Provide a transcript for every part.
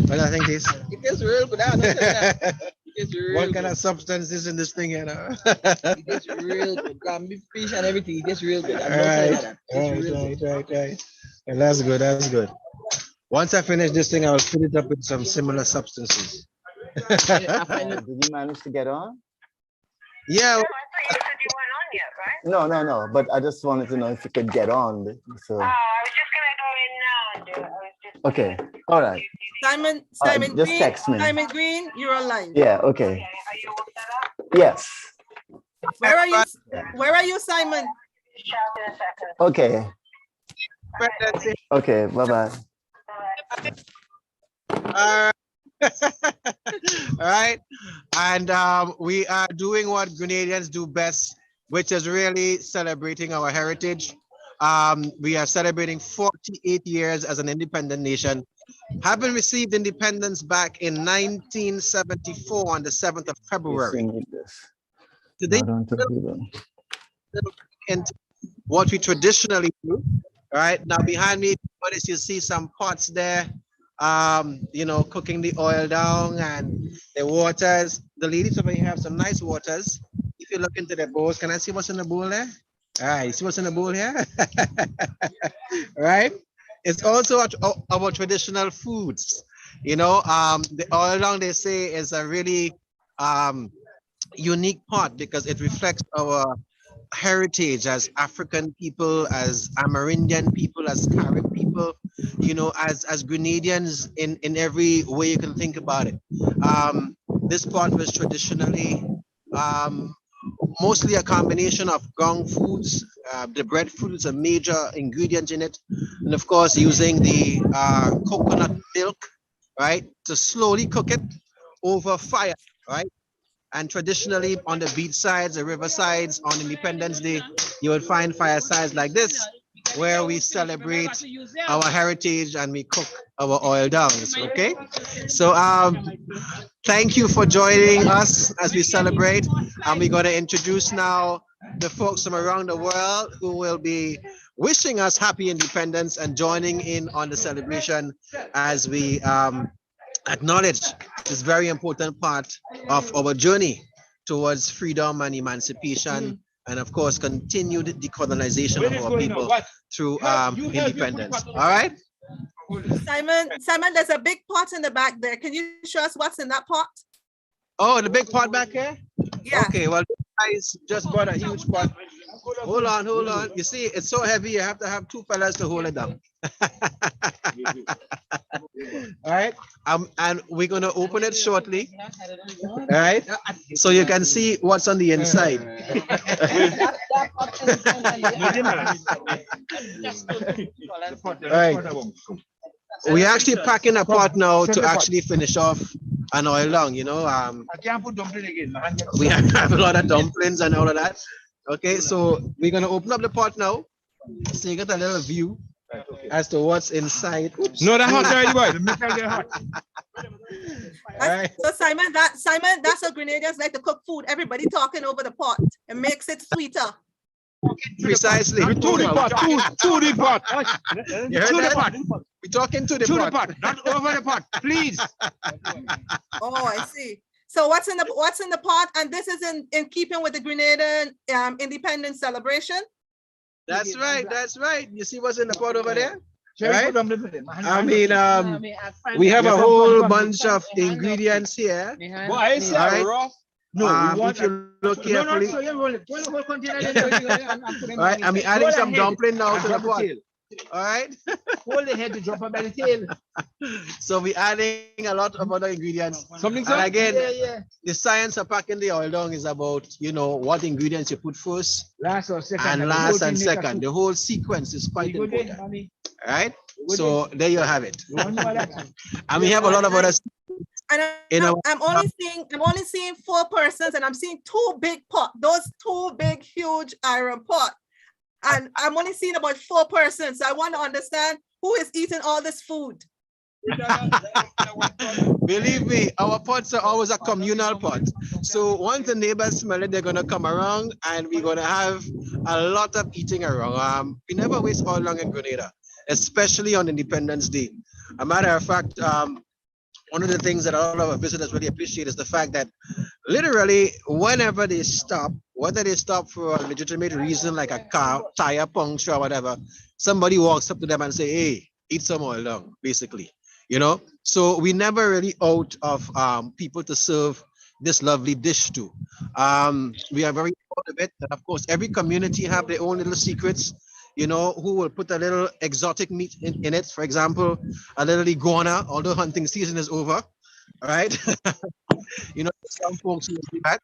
Well, I think this. It is real good. It is real What kind good. of substance is in this thing, you know? It is real good. Got me fish and everything. It is real good. I'm not telling you Right, that. It's real good. right. And that's good. That's good. Once I finish this thing, I will fill it up with some similar substances. Did you manage to get on? Yeah. I thought you said you weren't on yet, right? No. But I just wanted to know if you could get on. So. Oh, I was just gonna go in now and do it. I was just Okay. All right. Simon just Green, text me. Simon Green, you're online. Yeah. Okay. okay. Are you all set up? Yes. Where are you? Where are you, Simon? Shout in a second. Okay. That's it. Okay. Bye bye. Bye. All right. And we are doing what Grenadians do best, which is really celebrating our heritage. We are celebrating 48 years as an independent nation, having received independence back in 1974 on the 7th of February. Today, into what we traditionally do. All right. Now behind me, notice you see some pots there, cooking the oil down and the waters. The ladies over here have some nice waters. If you look into the bowls, can I see what's in the bowl there? All right, you see what's in the bowl here? Right? It's also our traditional foods. The oil down, they say, is a really unique pot because it reflects our heritage as African people, as Amerindian people, as Carib people, as Grenadians in every way you can think about it. This pot was traditionally mostly a combination of ground foods. The breadfruit is a major ingredient in it. And of course, using the coconut milk, right, to slowly cook it over fire, right? And traditionally on the beach sides, the river sides, on Independence Day, you will find firesides like this, where we celebrate our heritage and we cook our oil downs, okay? So thank you for joining us as we celebrate. And we're gonna introduce now the folks from around the world who will be wishing us happy independence and joining in on the celebration as we acknowledge this very important part of our journey towards freedom and emancipation, and of course, continued decolonization of our people through independence. All right? Simon, there's a big pot in the back there. Can you show us what's in that pot? Oh, the big pot back here? Yeah. Okay, well, guys just bought a huge pot. Hold on. You see, it's so heavy, you have to have two fellas to hold it down. All right, and we're gonna open it shortly. All right, so you can see what's on the inside. All right, we're actually packing a pot now to actually finish off an oil long. We have a lot of dumplings and all of that. Okay, so we're gonna open up the pot now, so you get a little view as to what's inside. Oops. No, that hot already, boy. The metal they're hot. All right. So Simon, that's how Grenadians like to cook food. Everybody talking over the pot. It makes it sweeter. Precisely. To the pot. You heard To the that? pot. We're talking to the To pot. the pot, not over the pot, please. Oh, I see. So what's in the pot? And this is in keeping with the Grenadian independence celebration. That's right. You see what's in the pot over there? Right? I mean, we have a whole bunch of ingredients here. Boy, I say All right. raw. No, we want if you look no, carefully, so you roll it. Roll the whole container. right? I'm adding some dumpling now to the Drop the pot. tail. All right. Hold the head to drop a belly tail. So we're adding a lot of other ingredients. Something And again, yeah. the science of packing the oil down is about, what ingredients you put first Last or second. and last and second. The whole sequence is quite important. All right. So there you have it. And we have a lot of other. And I'm only seeing 4 persons, and I'm seeing 2 big pot. Those 2 big, huge iron pot. And I'm only seeing about 4 persons. So I want to understand who is eating all this food. Believe me, our pots are always a communal pot. So once the neighbors smell it, they're gonna come around, and we're gonna have a lot of eating around. We never waste oil long in Grenada, especially on Independence Day. A matter of fact, one of the things that a lot of our visitors really appreciate is the fact that literally whenever they stop, whether they stop for a legitimate reason like a car tire puncture or whatever, somebody walks up to them and say, "Hey, eat some oil long," basically. So we never really out of people to serve this lovely dish to. We are very proud of it, and of course every community have their own little secrets. Who will put a little exotic meat in it, for example, a little iguana, although hunting season is over. All right. Some folks will do that.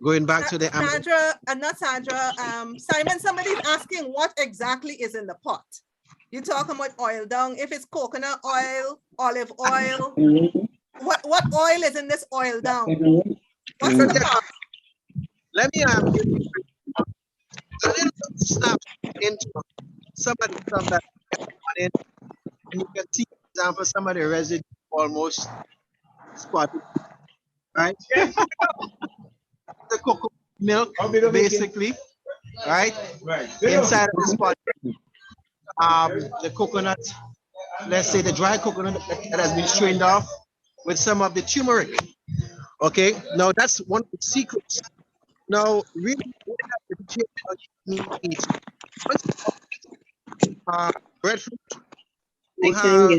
Going back to the Sandra, not Sandra, Simon, somebody's asking what exactly is in the pot. You're talking about oil down. If it's coconut oil, olive oil, what oil is in this oil down? What's in the pot? let me give you a little snap into some of the stuff that in, and you can see, for example, some of the residue almost spotted, right? The cocoa milk, basically, right? Inside of the spot, the coconut, let's say the dry coconut that has been strained off with some of the turmeric. Okay, now that's one of the secrets. Now, really, meat. Breadfruit will have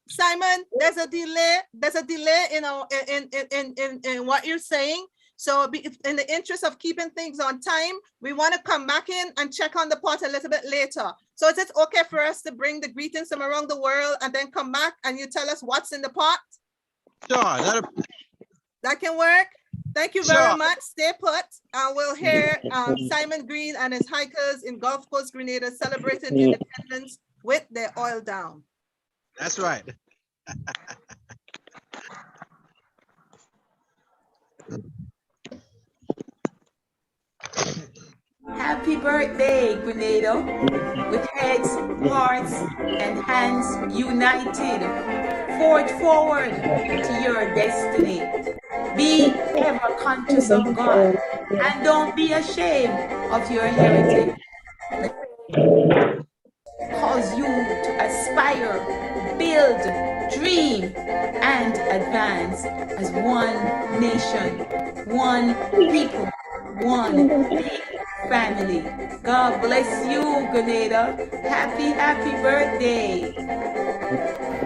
Simon, there's a delay. There's a delay in what you're saying. So in the interest of keeping things on time, we want to come back in and check on the pot a little bit later. So is it okay for us to bring the greetings from around the world and then come back and you tell us what's in the pot? Sure, that can work. Thank you very much. Stay put. We'll hear Simon Green and his hikers in Gulf Coast Grenada celebrating independence with their oil down. That's right. Happy birthday, Grenada, with heads, hearts, and hands united. Forge forward to your destiny. Be ever conscious of God, and don't be ashamed of your heritage. Cause you to aspire, build, dream, and advance as one nation, one people, one big family. God bless you, Grenada. Happy birthday.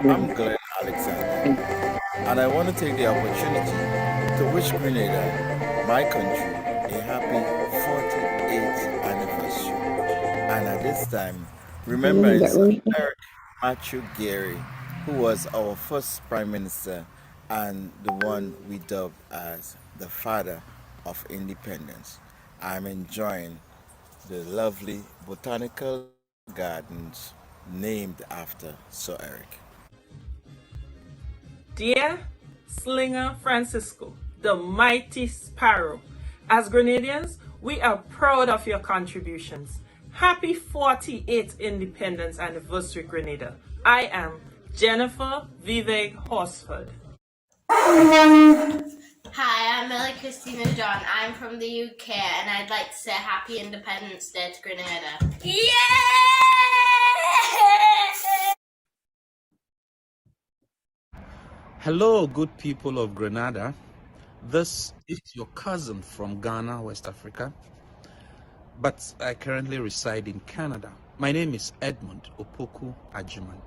I'm Glenn Alexander, and I want to take the opportunity to wish Grenada, my country, a happy 48th anniversary. And at this time, remembrance of Eric Matthew Gary, who was our first Prime Minister and the one we dubbed as the father of independence. I'm enjoying the lovely botanical gardens named after Sir Eric. Dear Slinger Francisco, the mighty sparrow, as Grenadians, we are proud of your contributions. Happy 48th Independence Anniversary, Grenada. I am Jennifer Vivek Horsford. Hi, I'm Millie Christina John. I'm from the UK and I'd like to say Happy Independence Day to Grenada. Yay! Hello, good people of Grenada. This is your cousin from Ghana, West Africa, but I currently reside in Canada. My name is Edmund Opoku Ajuman.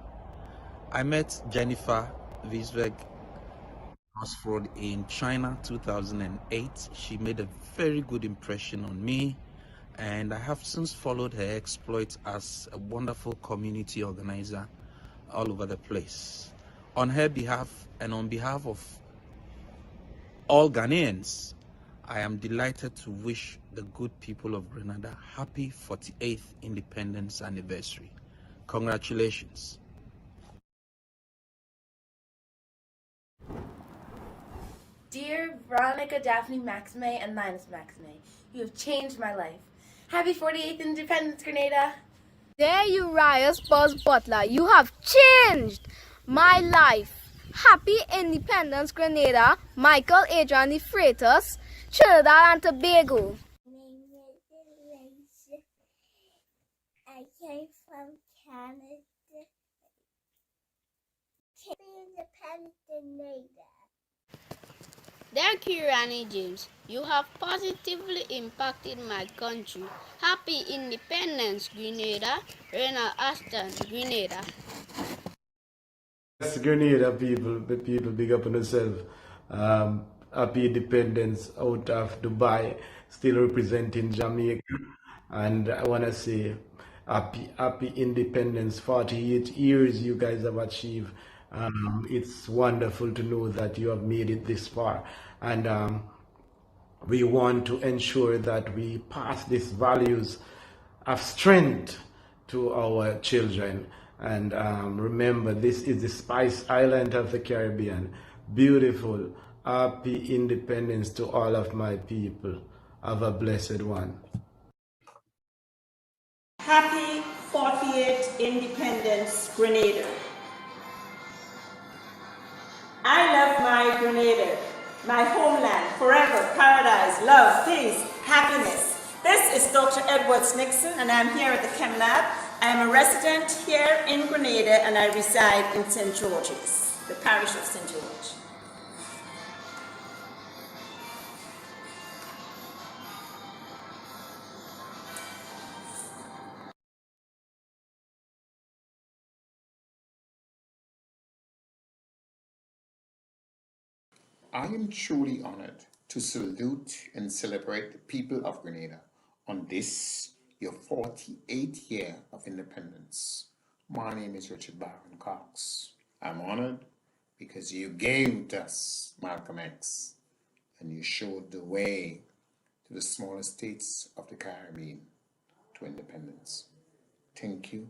I met Jennifer Wiesberg Horsford in China 2008. She made a very good impression on me, and I have since followed her exploits as a wonderful community organizer all over the place. On her behalf and on behalf of all Ghanaians, I am delighted to wish the good people of Grenada happy 48th Independence Anniversary. Congratulations. Dear Veronica, Daphne, Maxime, and Linus Maxime, you have changed my life. Happy 48th Independence, Grenada! There you rise, Buzz Butler. You have changed my life. Happy Independence, Grenada. Michael Adrian Freitas, Trinidad and Tobago. My name is Eliza. I came from Canada. Happy Independence, Grenada. Dear Kirani James, you have positively impacted my country. Happy Independence, Grenada. Rena Aston, Grenada. Yes, Grenada people, the people big up on themselves. Happy Independence out of Dubai, still representing Jamaica. And I want to say happy Independence, 48 years you guys have achieved. It's wonderful to know that you have made it this far. And we want to ensure that we pass these values of strength to our children. And remember, this is the Spice Island of the Caribbean. Beautiful. Happy Independence to all of my people. Have a blessed one. Happy 48th Independence, Grenada. I love my Grenada, my homeland, forever, paradise, love, peace, happiness. This is Dr. Edwards Nixon, and I'm here at the Chem Lab. I am a resident here in Grenada, and I reside in St. George's, the parish of St. George. I am truly honored to salute and celebrate the people of Grenada on this, your 48th year of independence. My name is Richard Byron Cox. I'm honored because you gave us Malcolm X and you showed the way to the smaller states of the Caribbean to independence. Thank you.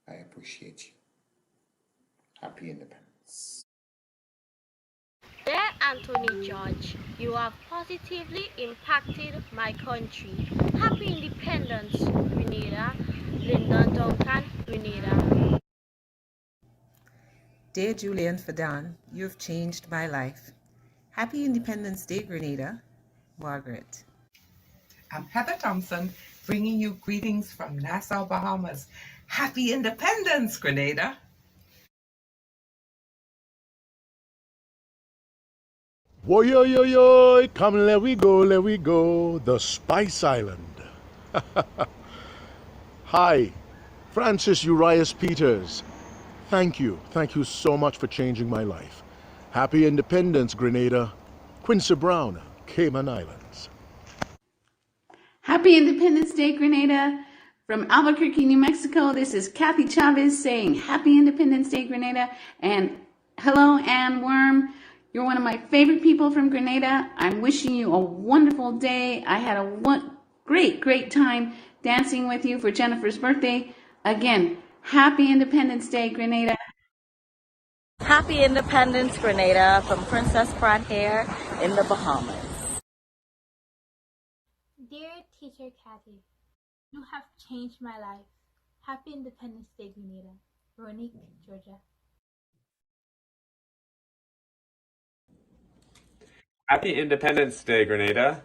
I appreciate you. Happy independence. Dear Anthony George, you have positively impacted my country. Happy Independence, Grenada. Lyndon Duncan, Grenada. Dear Julian Fadan, you have changed my life. Happy Independence Day, Grenada. Margaret. I'm Heather Thompson, bringing you greetings from Nassau, Bahamas. Happy Independence, Grenada. Whoa, yo, yo, yo, come, let we go, the Spice Island. Hi, Francis Urias Peters. Thank you so much for changing my life. Happy Independence, Grenada. Quincy Brown, Cayman Islands. Happy Independence Day, Grenada. From Albuquerque, New Mexico, this is Kathy Chavez saying Happy Independence Day, Grenada. And hello, Ann Worm. You're one of my favorite people from Grenada. I'm wishing you a wonderful day. I had a great time dancing with you for Jennifer's birthday. Again, Happy Independence Day, Grenada. Happy Independence, Grenada, from Princess Pratt here in the Bahamas. Dear Teacher Kathy, you have changed my life. Happy Independence Day, Grenada. Veronique, Georgia. Happy Independence Day, Grenada,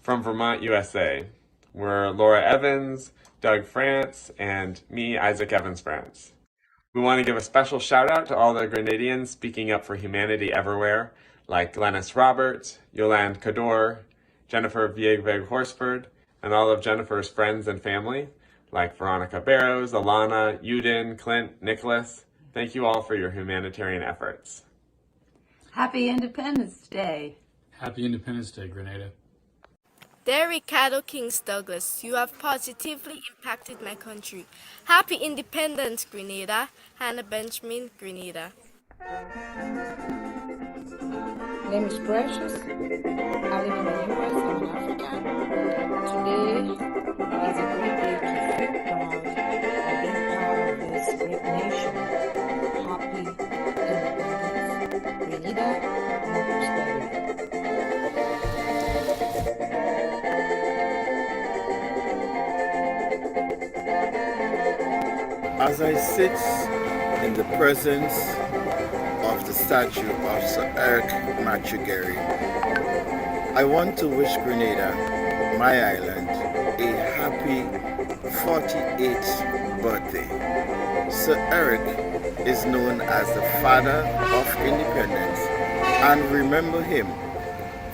from Vermont, USA. We're Laura Evans, Doug France, and me, Isaac Evans France. We want to give a special shout out to all the Grenadians speaking up for humanity everywhere, like Glennis Roberts, Yolande Cador, Jennifer Viegveg Horsford, and all of Jennifer's friends and family, like Veronica Barrows, Alana, Udin, Clint, Nicholas. Thank you all for your humanitarian efforts. Happy Independence Day. Happy Independence Day, Grenada. Dear Ricardo Kings Douglas, you have positively impacted my country. Happy Independence, Grenada. Hannah Benjamin, Grenada. My name is Precious. I live in the US. I'm an African. Today is a great day to feel proud of being part of this great nation. Happy Independence, Grenada, more prosperity. As I sit in the presence of the statue of Sir Eric Machugeri, I want to wish Grenada, my island, a happy 48th birthday. Sir Eric is known as the father of independence, and remember him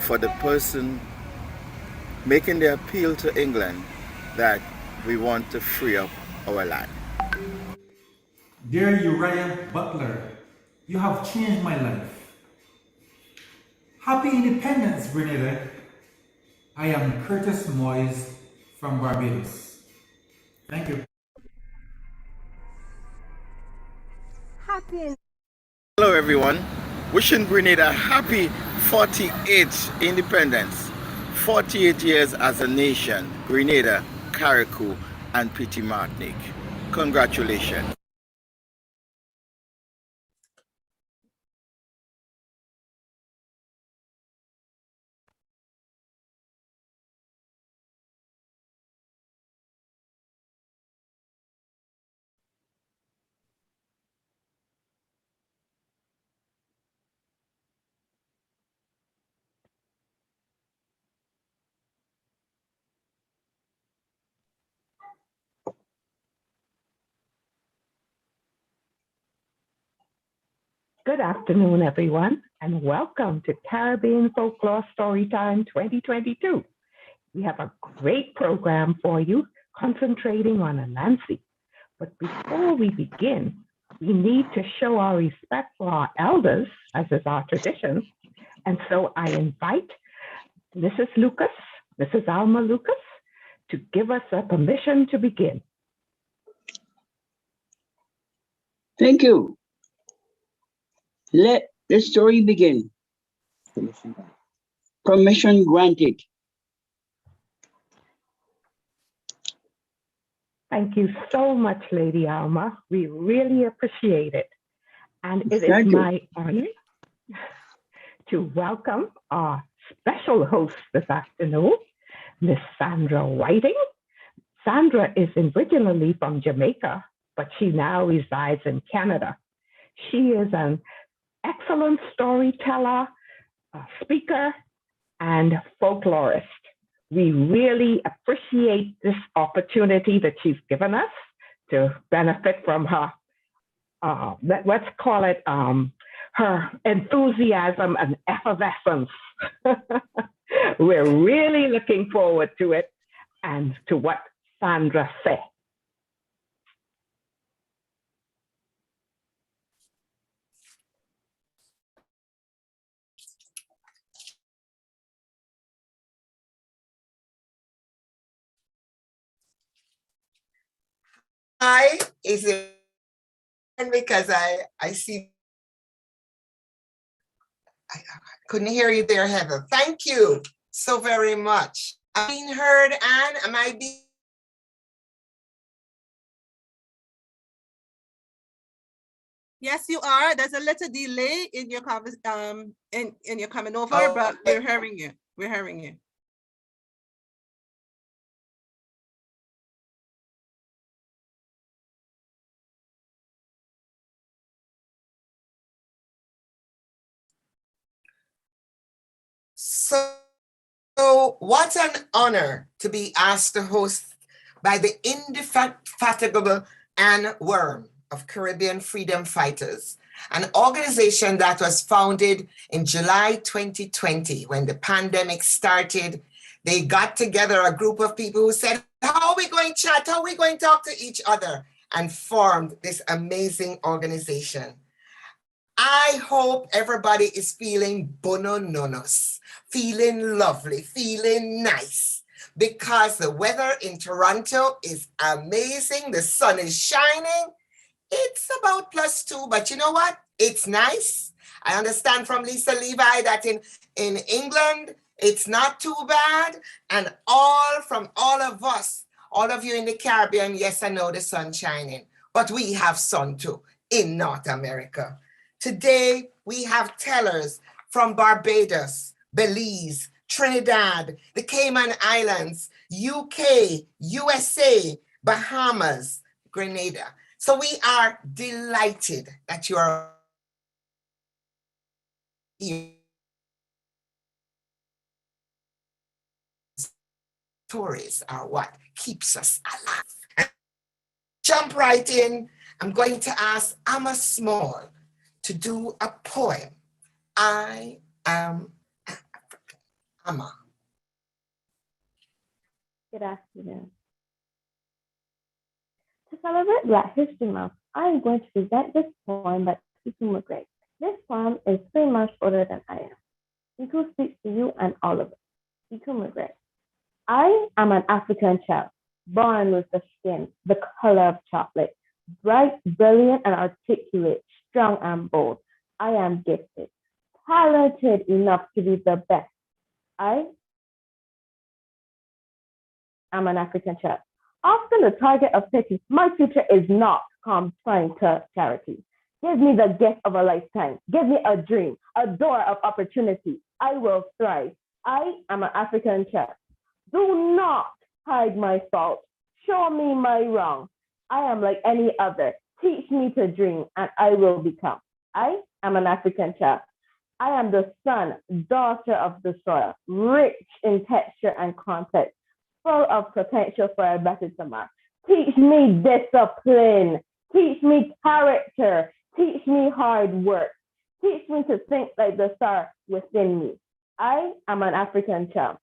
for the person making the appeal to England that we want to free up our land. Dear Uriah Butler, you have changed my life. Happy Independence, Grenada. I am Curtis Moyes from Barbados. Thank you. Hello everyone, wishing Grenada a happy 48th independence. 48 years as a nation, Grenada, Carriacou and Petit Martinique. Congratulations. Good afternoon, everyone, and welcome to Caribbean Folklore Storytime 2022. We have a great program for you, concentrating on Anansi. But before we begin, we need to show our respect for our elders, as is our tradition. And so I invite Mrs. Lucas, Mrs. Alma Lucas, to give us a permission to begin. Thank you. Let the story begin. Permission granted. Thank you so much, Lady Alma. We really appreciate it. And it Thank is you. my honor to welcome our special host this afternoon, Miss Sandra Whiting. Sandra is originally from Jamaica, but she now resides in Canada. She is an excellent storyteller, speaker, and folklorist. We really appreciate this opportunity that she's given us to benefit from her, let's call it her enthusiasm and effervescence. We're really looking forward to it and to what Sandra said. Hi, is it because I see I couldn't hear you there, Heather. Thank you so very much. I'm being heard, Anne. Am I being? Yes, you are. There's a little delay in your in your coming over, Oh, but okay. we're hearing you. We're hearing you. So what an honor to be asked to host by the indefatigable Anne Worm of Caribbean Freedom Fighters, an organization that was founded in July 2020 when the pandemic started. They got together a group of people who said, how are we going to chat? How are we going to talk to each other? And formed this amazing organization. I hope everybody is feeling bonononos, feeling lovely, feeling nice, because the weather in Toronto is amazing. The sun is shining. It's about +2, but you know what? It's nice. I understand from Lisa Levi that in England, it's not too bad. And from all of us, all of you in the Caribbean, yes, I know the sun's shining, but we have sun too in North America. Today, we have tellers from Barbados, Belize, Trinidad, the Cayman Islands, UK, USA, Bahamas, Grenada. So we are delighted that you are here. Stories are what keeps us alive. Jump right in. I'm going to ask Amma Small to do a poem. I am Amma. Good afternoon. To celebrate Black History Month, I am going to present this poem by Tutu McGregor. This poem is 3 months older than I am. Tutu speaks to you and all of us. Tutu McGregor. I am an African child, born with the skin, the color of chocolate, bright, brilliant, and articulate, strong and bold. I am gifted, talented enough to be the best. I am an African child. Often the target of pity, my future is not confined to charity. Give me the gift of a lifetime. Give me a dream, a door of opportunity. I will thrive. I am an African child. Do not hide my fault. Show me my wrong. I am like any other. Teach me to dream and I will become. I am an African child. I am the son, daughter of the soil, rich in texture and context, full of potential for a better tomorrow. Teach me discipline. Teach me character. Teach me hard work. Teach me to think like the star within me. I am an African child.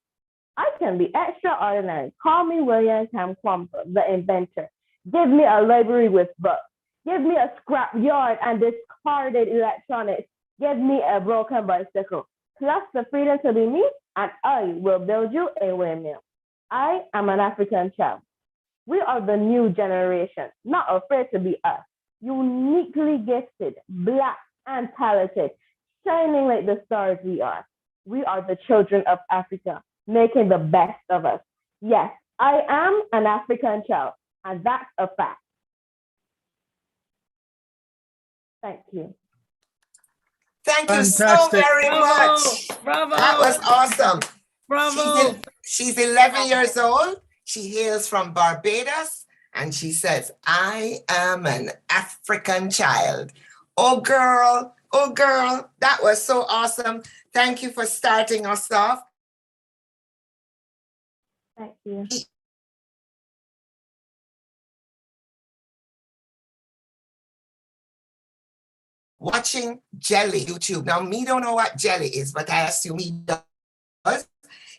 I can be extraordinary. Call me William Kamkwamba, the inventor. Give me a library with books. Give me a scrap yard and discarded electronics. Give me a broken bicycle. Plus the freedom to be me, and I will build you a windmill. I am an African child. We are the new generation, not afraid to be us. Uniquely gifted, Black and talented, shining like the stars we are. We are the children of Africa, making the best of us. Yes, I am an African child, and that's a fact. Thank you. Thank you so Fantastic. very Bravo! much. Bravo! That was awesome. Bravo! She's 11 years old. She hails from Barbados, and she says, I am an African child. Oh, girl. Oh, girl. That was so awesome. Thank you for starting us off. Thank you. Watching Jelly YouTube. Now, me don't know what Jelly is, but I assume he does.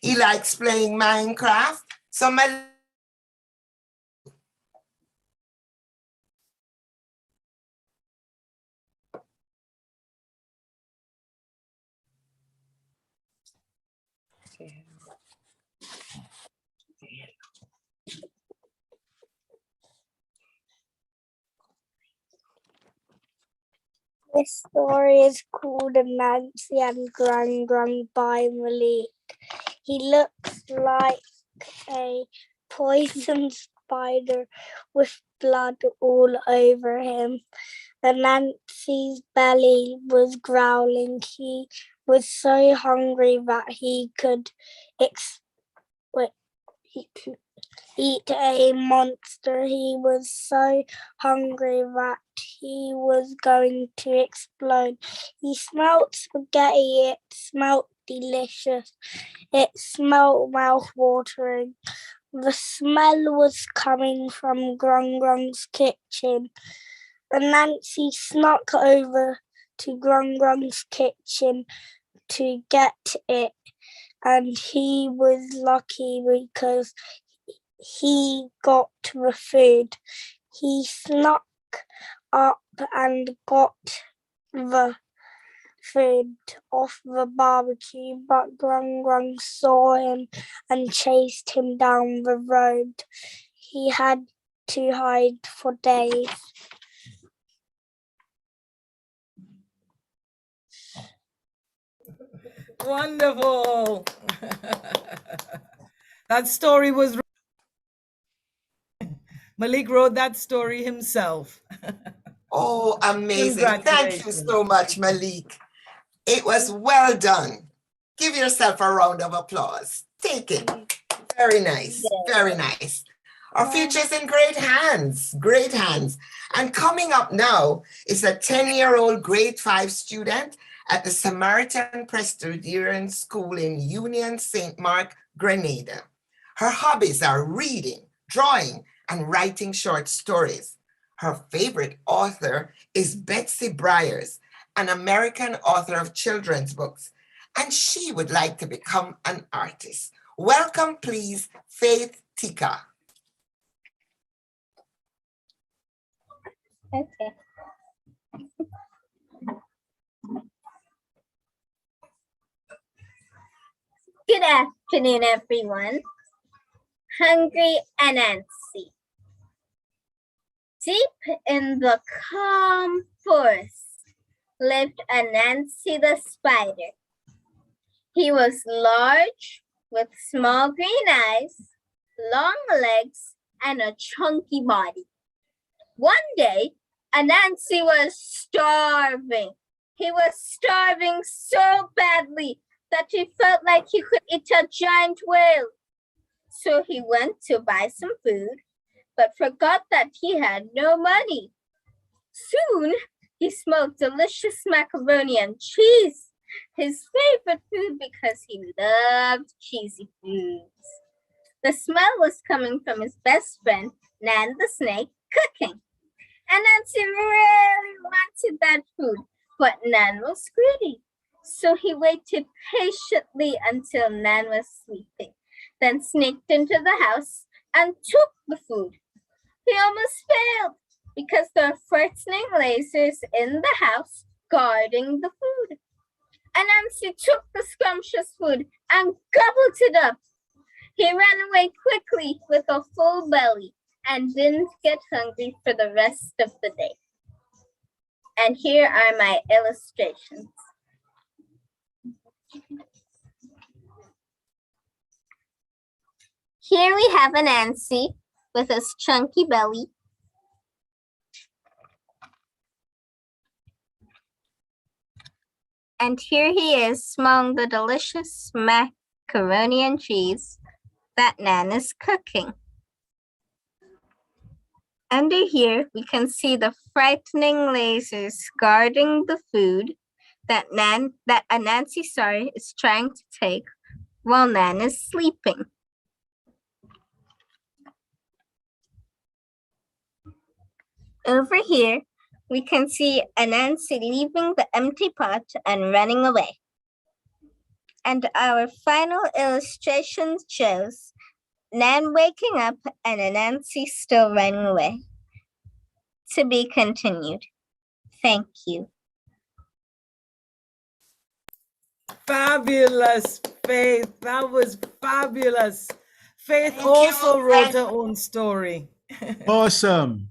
He likes playing Minecraft. So my This story is called Anansi and Grung Grung by Malik. He looks like a poison spider with blood all over him. Anansi's belly was growling. He was so hungry that he could eat a monster. He was so hungry that he was going to explode. He smelt spaghetti. It smelt delicious. It smelt mouth-watering. The smell was coming from Grung Grung's kitchen. Anansi snuck over to Grung Grung's kitchen to get it, and he was lucky because he got the food. He snuck up and got the food off the barbecue, but Grung Grung saw him and chased him down the road. He had to hide for days. Wonderful. That story was Malik wrote that story himself. Oh, amazing. Thank you so much, Malik. It was well done. Give yourself a round of applause. Take it. Very nice. Very nice. Our future's in great hands, great hands. And coming up now is a 10-year-old grade 5 student at the Samaritan Presbyterian School in Union St. Mark, Grenada. Her hobbies are reading, drawing, and writing short stories. Her favorite author is Betsy Bryars, an American author of children's books, and she would like to become an artist. Welcome, please, Faith Tika. Okay. Good afternoon, everyone. Hungry Anansi. Deep in the calm forest lived Anansi the spider. He was large, with small green eyes, long legs, and a chunky body. One day, Anansi was starving. He was starving so badly that he felt like he could eat a giant whale. So he went to buy some food, but forgot that he had no money. Soon, he smelled delicious macaroni and cheese, his favorite food because he loved cheesy foods. The smell was coming from his best friend, Nan the snake, cooking. Anansi really wanted that food, but Nan was greedy. So he waited patiently until Nan was sleeping, then sneaked into the house and took the food. He almost failed because there were frightening lasers in the house guarding the food. Anansi took the scrumptious food and gobbled it up. He ran away quickly with a full belly and didn't get hungry for the rest of the day. And here are my illustrations. Here we have Anansi with his chunky belly. And here he is smelling the delicious macaroni and cheese that Nan is cooking. Under here, we can see the frightening lasers guarding the food that Anansi is trying to take while Nan is sleeping. Over here, we can see Anansi leaving the empty pot and running away. And our final illustration shows Nan waking up and Anansi still running away. To be continued. Thank you. Fabulous, Faith. That was fabulous. Faith also wrote her own story. Awesome.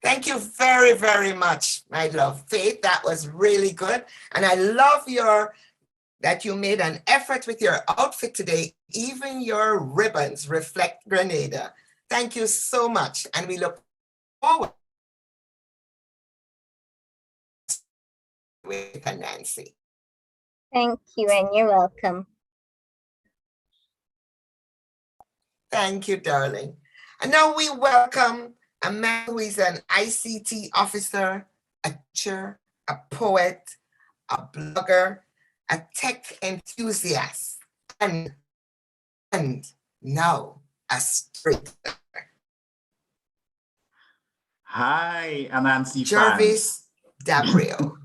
Thank you very, very much, my love. Faith, that was really good. And I love that you made an effort with your outfit today. Even your ribbons reflect Grenada. Thank you so much. And we look forward with Anansi. Thank you, and you're welcome. Thank you, darling. And now we welcome a man who is an ICT officer, a teacher, a poet, a blogger, a tech enthusiast, and now a storyteller. Hi, Anansi Jervis Dabrio.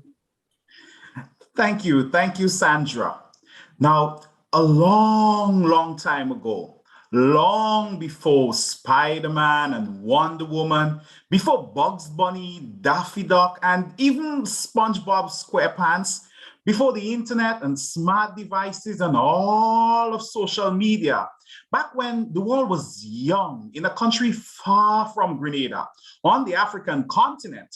Thank you, Sandra. Now, a long time ago, long before Spider-Man and Wonder Woman, before Bugs Bunny, Daffy Duck, and even SpongeBob SquarePants, before the internet and smart devices and all of social media, back when the world was young in a country far from Grenada, on the African continent,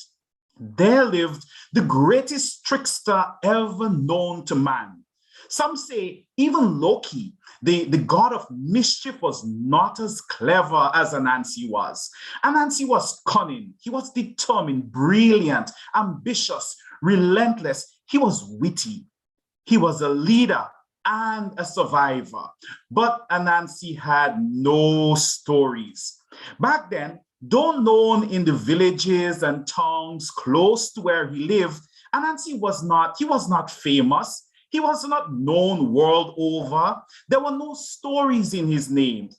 there lived the greatest trickster ever known to man. Some say even Loki, the god of mischief, was not as clever as Anansi was. Anansi was cunning, he was determined, brilliant, ambitious, relentless. He was witty. He was a leader and a survivor. But Anansi had no stories. Back then, though known in the villages and towns close to where he lived, Anansi was not famous. He was not known world over. There were no stories in his name.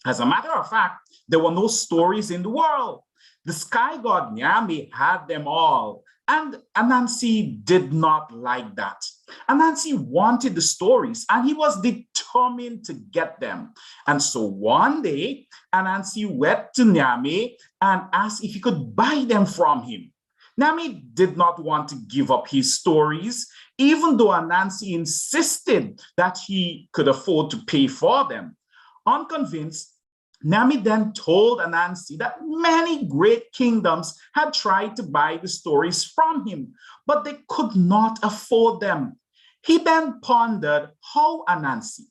As a matter of fact, there were no stories in the world. The sky god Nyame had them all, and Anansi did not like that. Anansi wanted the stories, and he was determined to get them. And so one day, Anansi went to Nyame and asked if he could buy them from him. Nyame did not want to give up his stories, even though Anansi insisted that he could afford to pay for them. Unconvinced, Nyame then told Anansi that many great kingdoms had tried to buy the stories from him, but they could not afford them. He then pondered how Anansi,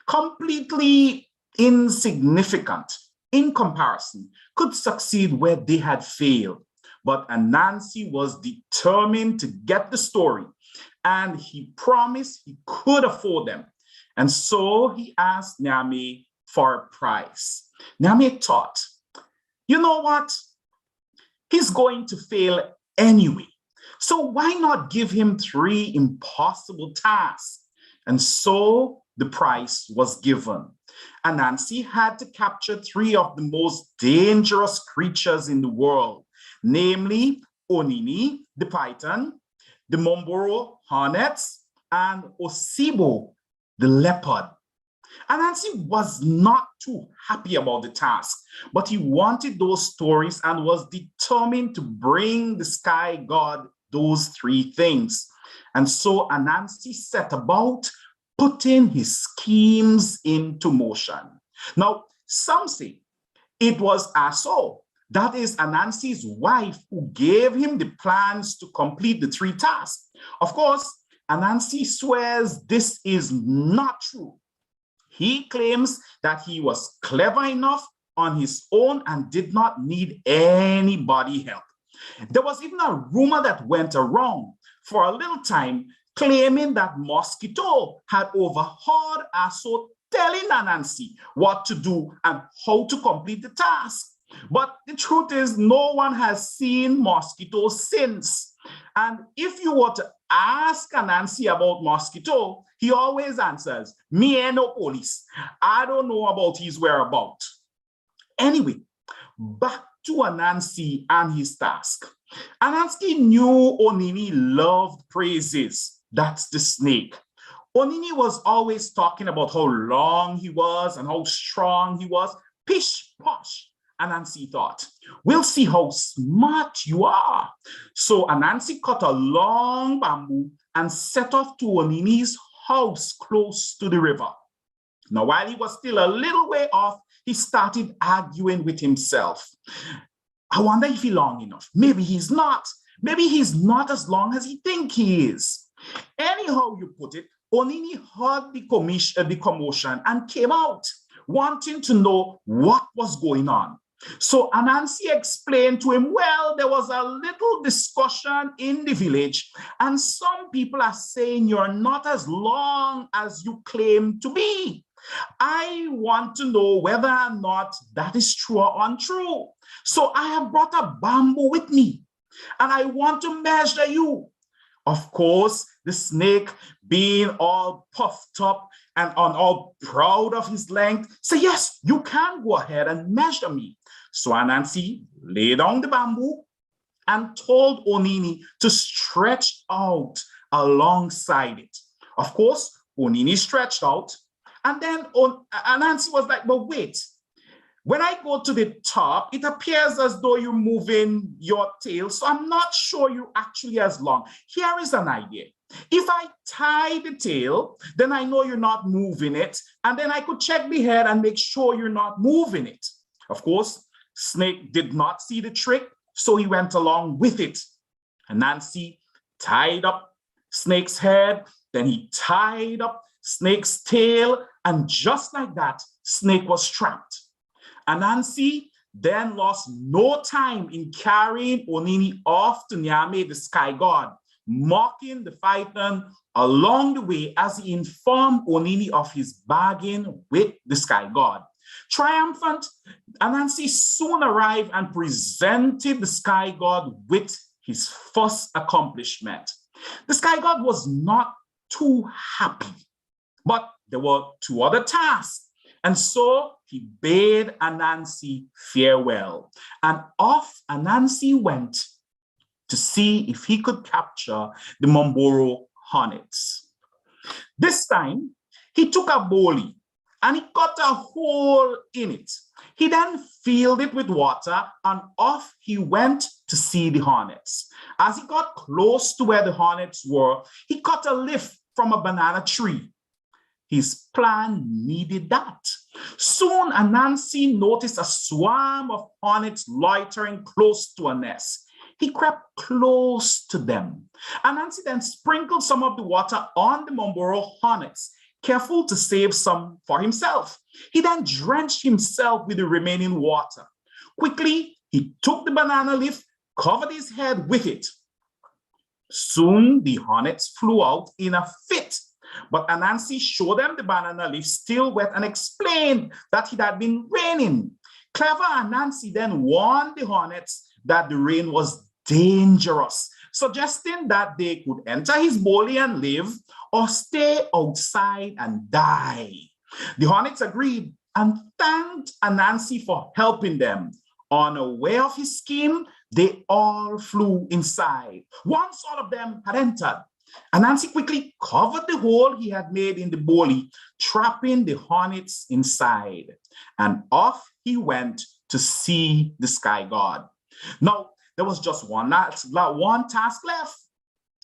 completely insignificant in comparison, could succeed where they had failed. But Anansi was determined to get the story, and he promised he could afford them. And so he asked Nyame for a price. Nyame thought, you know what? He's going to fail anyway. So why not give him 3 impossible tasks? And so the price was given. Anansi had to capture 3 of the most dangerous creatures in the world, namely Onini, the python, the Momboro hornets, and Osibo, the leopard. Anansi was not too happy about the task, but he wanted those stories and was determined to bring the sky god those 3 things. And so Anansi set about putting his schemes into motion. Now, some say it was Aso, that is Anansi's wife, who gave him the plans to complete the 3 tasks. Of course, Anansi swears this is not true. He claims that he was clever enough on his own and did not need anybody help. There was even a rumor that went around for a little time claiming that Mosquito had overheard Aso telling Anansi what to do and how to complete the task. But the truth is, no one has seen Mosquito since. And if you were to ask Anansi about Mosquito, he always answers, me ain't no police. I don't know about his whereabouts. Anyway, back to Anansi and his task. Anansi knew Onini loved praises. That's the snake. Onini was always talking about how long he was and how strong he was. Pish posh. Anansi thought, we'll see how smart you are. So Anansi cut a long bamboo and set off to Onini's house close to the river. Now, while he was still a little way off, he started arguing with himself. I wonder if he's long enough. Maybe he's not. Maybe he's not as long as he thinks he is. Anyhow you put it, Onini heard the commotion and came out, wanting to know what was going on. So Anansi explained to him, well, there was a little discussion in the village, and some people are saying you're not as long as you claim to be. I want to know whether or not that is true or untrue. So I have brought a bamboo with me, and I want to measure you. Of course, the snake, being all puffed up and all proud of his length, said, yes, you can go ahead and measure me. So Anansi laid down the bamboo and told Onini to stretch out alongside it. Of course, Onini stretched out, and then Anansi was like, but wait, when I go to the top, it appears as though you're moving your tail, so I'm not sure you're actually as long. Here is an idea. If I tie the tail, then I know you're not moving it, and then I could check the head and make sure you're not moving it. Of course, Snake did not see the trick, so he went along with it. Anansi tied up Snake's head, then he tied up Snake's tail, and just like that, Snake was trapped. Anansi then lost no time in carrying Onini off to Nyame, the sky god, mocking the python along the way as he informed Onini of his bargain with the sky god. Triumphant, Anansi soon arrived and presented the sky god with his first accomplishment. The sky god was not too happy, but there were two other tasks. And so he bade Anansi farewell. And off Anansi went to see if he could capture the Momboro hornets. This time, he took a bowlie and he cut a hole in it. He then filled it with water and off he went to see the hornets. As he got close to where the hornets were, he cut a leaf from a banana tree. His plan needed that. Soon Anansi noticed a swarm of hornets loitering close to a nest. He crept close to them. Anansi then sprinkled some of the water on the Momboro hornets, careful to save some for himself. He then drenched himself with the remaining water. Quickly, he took the banana leaf, covered his head with it. Soon the hornets flew out in a fit, but Anansi showed them the banana leaf still wet and explained that it had been raining. Clever Anansi then warned the hornets that the rain was dangerous, suggesting that they could enter his bowlie and live or stay outside and die. The hornets agreed and thanked Anansi for helping them. Unaware of his scheme, they all flew inside. Once all of them had entered, Anansi quickly covered the hole he had made in the bowlie, trapping the hornets inside. And off he went to see the sky god. Now, there was just one task left.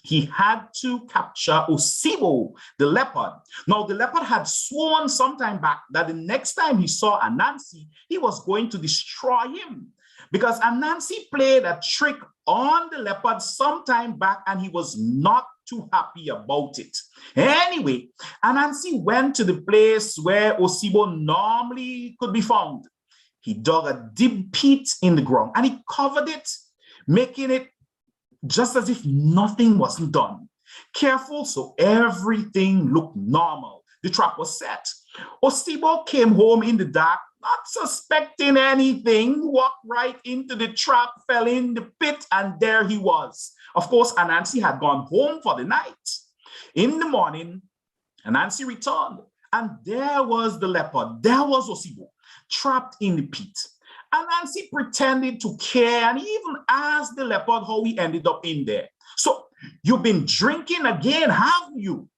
He had to capture Osibo, the leopard. Now, the leopard had sworn sometime back that the next time he saw Anansi, he was going to destroy him. Because Anansi played a trick on the leopard sometime back and he was not too happy about it. Anyway, Anansi went to the place where Osibo normally could be found. He dug a deep pit in the ground and he covered it, making it just as if nothing wasn't done. Careful so everything looked normal. The trap was set. Osibo came home in the dark, not suspecting anything, walked right into the trap, fell in the pit, and there he was. Of course, Anansi had gone home for the night. In the morning, Anansi returned, and there was the leopard. There was Osibo, trapped in the pit. Anansi pretended to care and even asked the leopard how he ended up in there. So, you've been drinking again, haven't you?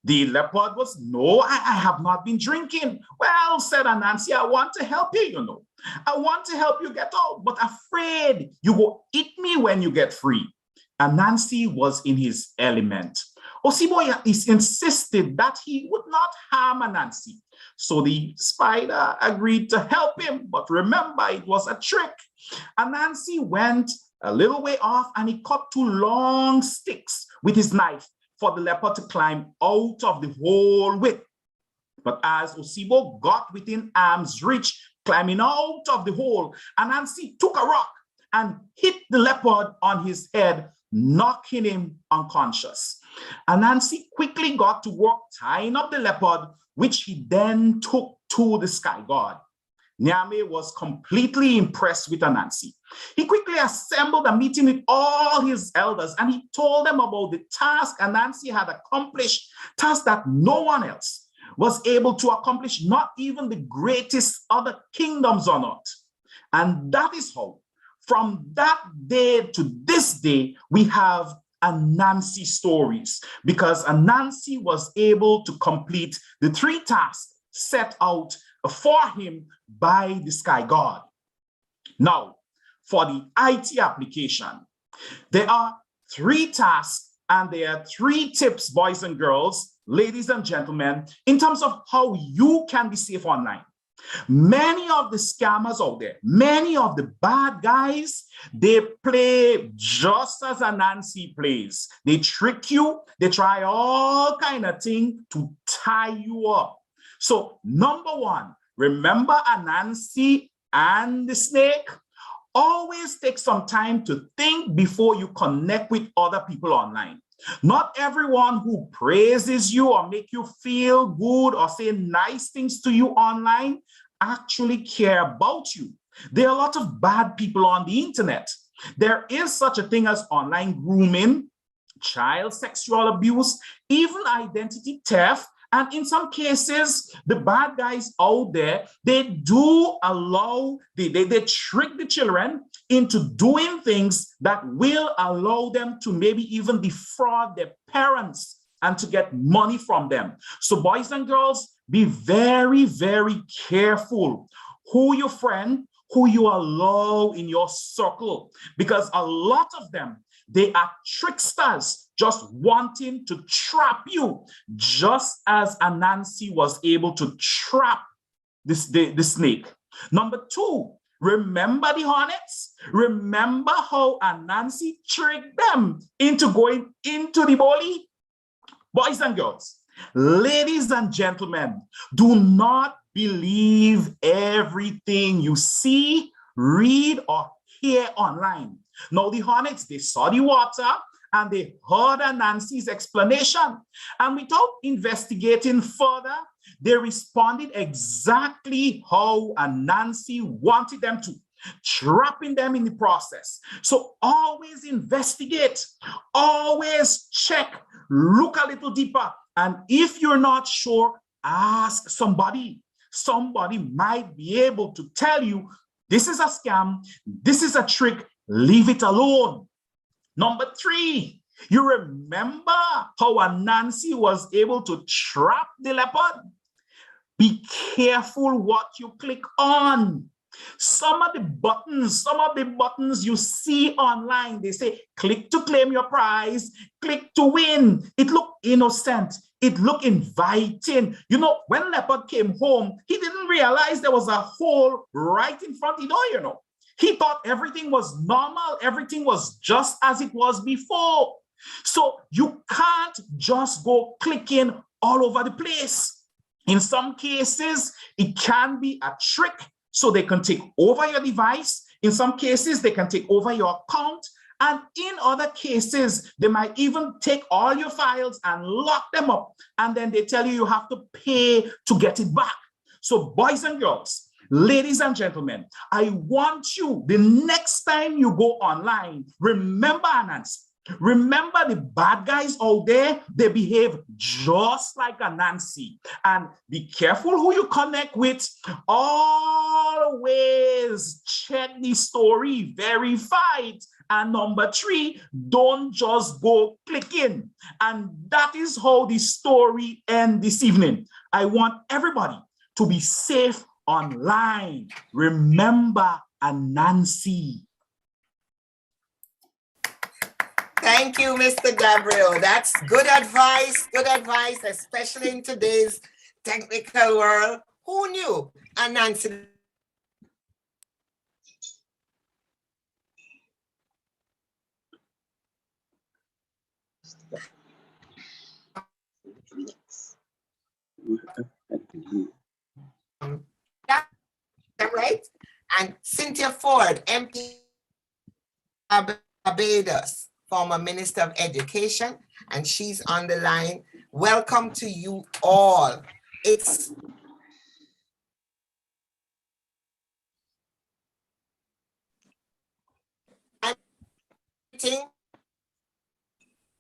The leopard was, no, I have not been drinking. Well, said Anansi, I want to help you, you know. I want to help you get out, but afraid you will eat me when you get free. Anansi was in his element. Osibo insisted that he would not harm Anansi. So the spider agreed to help him, but remember, it was a trick. Anansi went a little way off and he cut two long sticks with his knife for the leopard to climb out of the hole with. But as Osibo got within arm's reach, climbing out of the hole, Anansi took a rock and hit the leopard on his head, knocking him unconscious. Anansi quickly got to work tying up the leopard, which he then took to the sky god. Nyame was completely impressed with Anansi. He quickly assembled a meeting with all his elders and he told them about the task Anansi had accomplished, task that no one else was able to accomplish, not even the greatest other kingdoms on earth. And that is how, from that day to this day, we have Anansi stories, because Anansi was able to complete the three tasks set out for him by the sky god. Now, for the IT application, there are three tasks and there are three tips, boys and girls, ladies and gentlemen, in terms of how you can be safe online. Many of the scammers out there, many of the bad guys, they play just as Anansi plays. They trick you, they try all kind of things to tie you up. So number one, remember Anansi and the snake? Always take some time to think before you connect with other people online. Not everyone who praises you or make you feel good or say nice things to you online actually care about you. There are a lot of bad people on the internet. There is such a thing as online grooming, child sexual abuse, even identity theft. And in some cases, the bad guys out there, they do allow, they trick the children into doing things that will allow them to maybe even defraud their parents and to get money from them. So boys and girls, be very, very careful who you friend, who you allow in your circle, because a lot of them, they are tricksters just wanting to trap you, just as Anansi was able to trap the snake. Number two, remember the hornets? Remember how Anansi tricked them into going into the boli? Boys and girls, ladies and gentlemen, do not believe everything you see, read, or hear online. Now, the hornets, they saw the water and they heard Anansi's explanation. And without investigating further, they responded exactly how Anansi wanted them to, trapping them in the process. So always investigate, always check, look a little deeper. And if you're not sure, ask somebody. Somebody might be able to tell you, this is a scam, this is a trick, leave it alone. Number three, you remember how Anansi was able to trap the leopard? Be careful what you click on. Some of the buttons you see online, they say, click to claim your prize, click to win. It looked innocent. It looked inviting. You know, when Leopard came home, he didn't realize there was a hole right in front of the door, you know. He thought everything was normal. Everything was just as it was before. So you can't just go clicking all over the place. In some cases, it can be a trick, so they can take over your device. In some cases, they can take over your account. And in other cases, they might even take all your files and lock them up. And then they tell you you have to pay to get it back. So boys and girls, ladies and gentlemen, I want you, the next time you go online, remember Anansi. Remember the bad guys out there, they behave just like Anansi. And be careful who you connect with. Always check the story, verify it. And number three, don't just go clicking. And that is how the story ends this evening. I want everybody to be safe online. Remember Anansi. Thank you, Mr. Gabriel. That's good advice, especially in today's technical world. Who knew? Anansi. Right? And Cynthia Ford, MP Barbados, former Minister of Education, and she's on the line. Welcome to you all. It's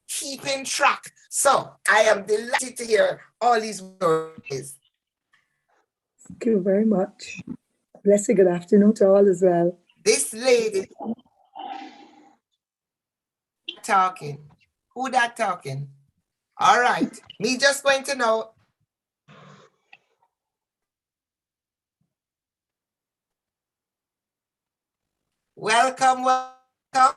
keeping track. So I am delighted to hear all these stories. Thank you very much. Blessed good afternoon to all as well. This lady talking. Who that talking? All right. Me just going to know. Welcome, welcome.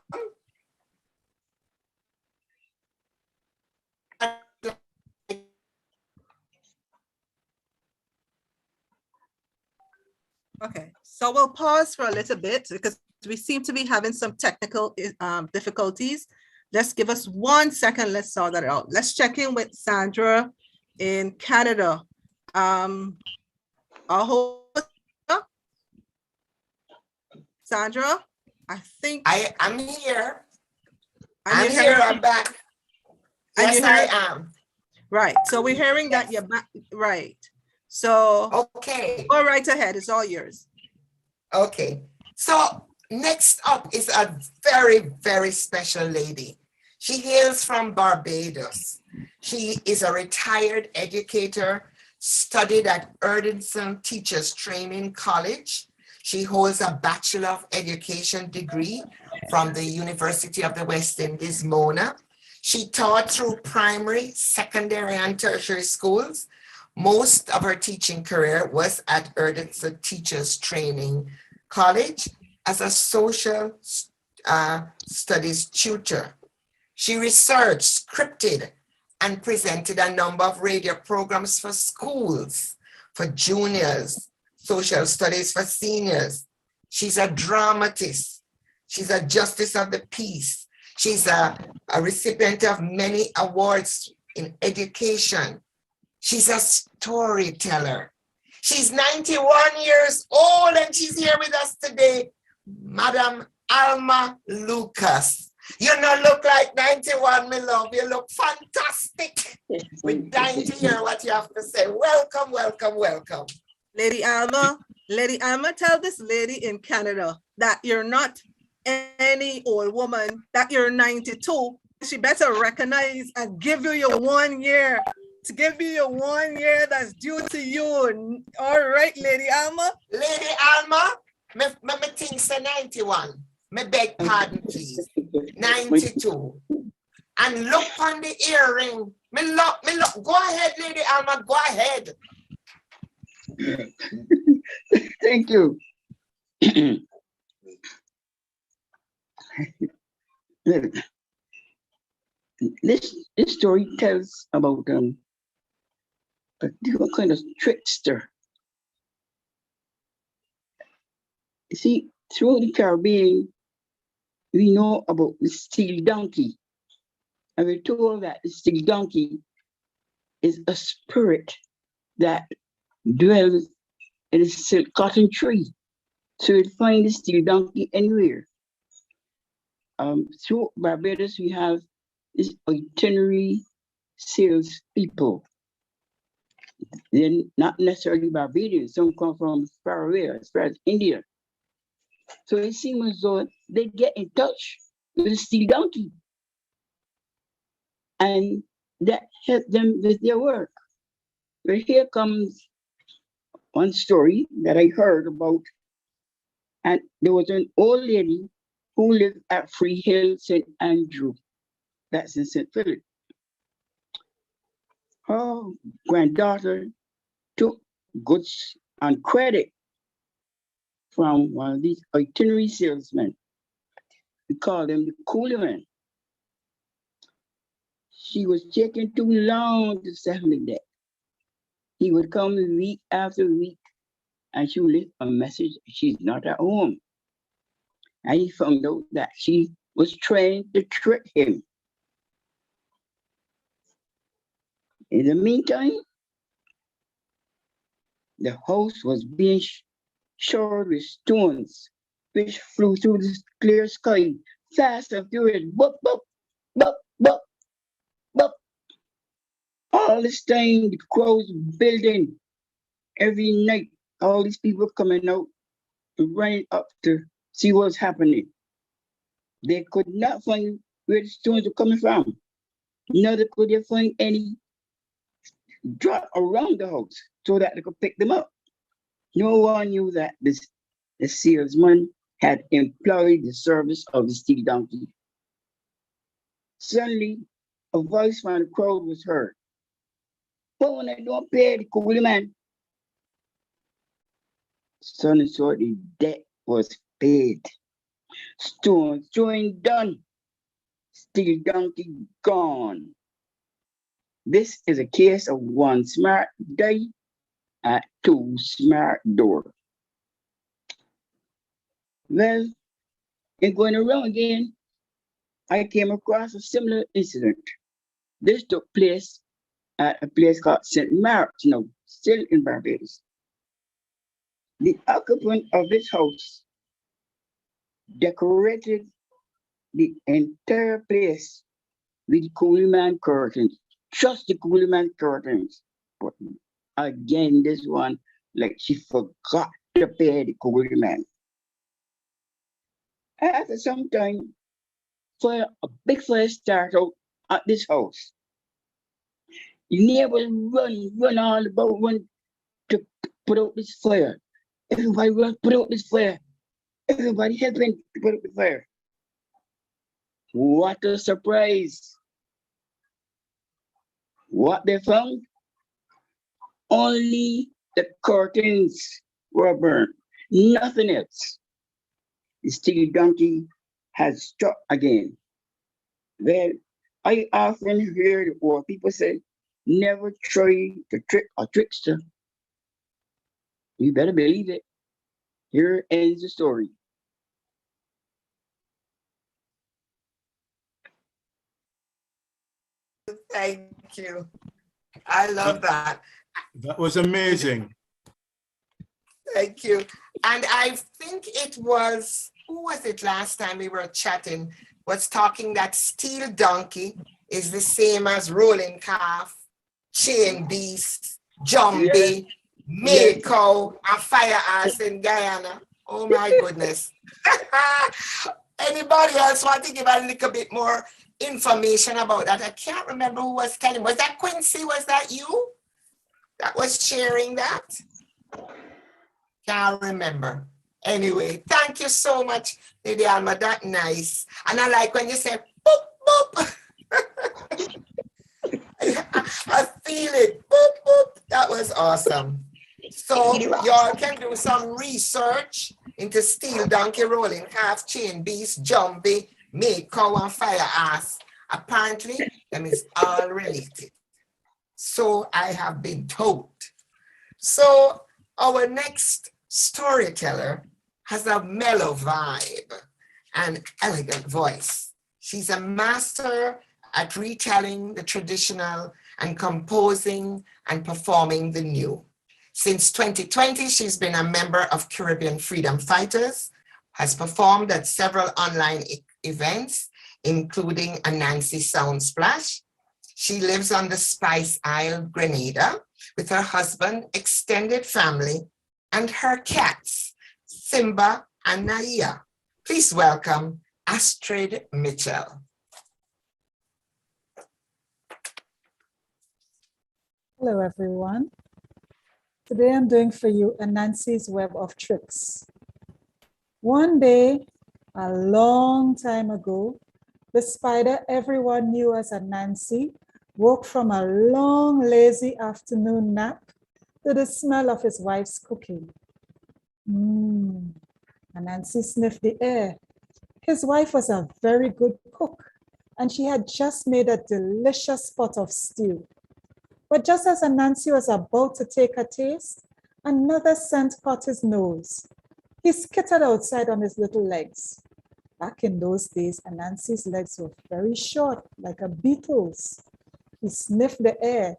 Okay, so we'll pause for a little bit because we seem to be having some technical difficulties. Just give us 1 second. Let's sort that out. Let's check in with Sandra in Canada. Our host, Sandra, I think I'm here. I'm here. I'm back. Yes, I am. Right. So we're hearing that you're back. Right. So okay, go right ahead. It's all yours. okay. So next up is a very, very special lady. She hails from Barbados. She is a retired educator, studied at Erdington Teachers Training College. She holds a Bachelor of Education degree from the University of the West Indies, Mona. She taught through primary, secondary, and tertiary schools. Most of her teaching career was at Erdington Teachers Training College as a social studies tutor. She researched, scripted, and presented a number of radio programs for schools, for juniors, social studies for seniors. She's a dramatist. She's a justice of the peace. She's a recipient of many awards in education. She's a storyteller. She's 91 years old and she's here with us today, Madam Alma Lucas. You don't look like 91, my love. You look fantastic. We're dying to hear what you have to say. Welcome, welcome, welcome. Lady Alma, tell this lady in Canada that you're not any old woman, that you're 92. She better recognize and give you your 1 year. To give you your 1 year that's due to you. All right, Lady Alma. Lady Alma, me think say 91. Me beg pardon, please. 92. And look on the earring. Me look. Go ahead, Lady Alma, go ahead. Thank you. This story tells about a different kind of trickster. You see, through the Caribbean, we know about the steel donkey. And we're told that the steel donkey is a spirit that dwells in a silk cotton tree. So you'll find the steel donkey anywhere. Through Barbados, we have this itinerary sales people. They're not necessarily Barbadians. Some come from far away, as far as India. So it seems as though they get in touch with the steel donkey. And that helped them with their work. But here comes one story that I heard about. And there was an old lady who lived at Free Hill, St. Andrew. That's in St. Philip. Her granddaughter took goods and credit from one of these itinerary salesmen. We call them the coolie men. She was taking too long to settle the debt. He would come week after week and she would leave a message she's not at home. And he found out that she was trying to trick him. In the meantime, the house was being showered with stones, which flew through the clear sky, fast and furious. Bop, bop, bop, bop, bop. All this time, the crowds building. Every night, all these people coming out, running up to see what's happening. They could not find where the stones were coming from. Neither could they find any drop around the house so that they could pick them up. No one knew that the salesman had employed the service of the steel donkey. Suddenly, a voice from the crowd was heard. "But when I don't pay the coolie man," suddenly saw the debt was paid. Stone throwing done. Steel donkey gone. This is a case of one smart guy and two smart door. Well, in going around again, I came across a similar incident. This took place at a place called St. Mark's, still in Barbados. The occupant of this house decorated the entire place with coolie man curtains, just the coolie man curtains. But Again, this one, like she forgot to pay the quarterman. After some time, a big fire started out at this house. The neighbors run all about, run to put out this fire. Everybody run, put out this fire. Everybody helping to put out the fire. What a surprise! What they found? Only the curtains were burned, nothing else. The steel donkey has struck again. Well, I often hear the old people say, never try to trick a trickster. You better believe it. Here ends the story. Thank you. I love that. That was amazing. Thank you. And I think it was, who was it last time we were chatting, was talking that steel donkey is the same as rolling calf, chain beast, jumbie, milk cow, and fire ass in Guyana. Oh my goodness. Anybody else want to give a little bit more information about that? I can't remember who was telling. Was that Quincy? Was that you that was sharing that? Can't remember. Anyway, thank you so much, Lady Alma. That's nice. And I like when you say boop, boop. I feel it. Boop, boop. That was awesome. So y'all can do some research into steel donkey, rolling calf, chain beast, jumbie, milk cow, and fire ass. Apparently, them is all related. So I have been told. So our next storyteller has a mellow vibe and elegant voice. She's a master at retelling the traditional and composing and performing the new. Since 2020, she's been a member of Caribbean Freedom Fighters, has performed at several online events, including Anansi Sound Splash. She lives on the Spice Isle, Grenada, with her husband, extended family, and her cats, Simba and Naya. Please welcome Astrid Mitchell. Hello, everyone. Today I'm doing for you Anansi's Web of Tricks. One day, a long time ago, the spider everyone knew as Anansi woke from a long, lazy afternoon nap to the smell of his wife's cooking. Anansi sniffed the air. His wife was a very good cook, and she had just made a delicious pot of stew. But just as Anansi was about to take a taste, another scent caught his nose. He skittered outside on his little legs. Back in those days, Anansi's legs were very short, like a beetle's. He sniffed the air,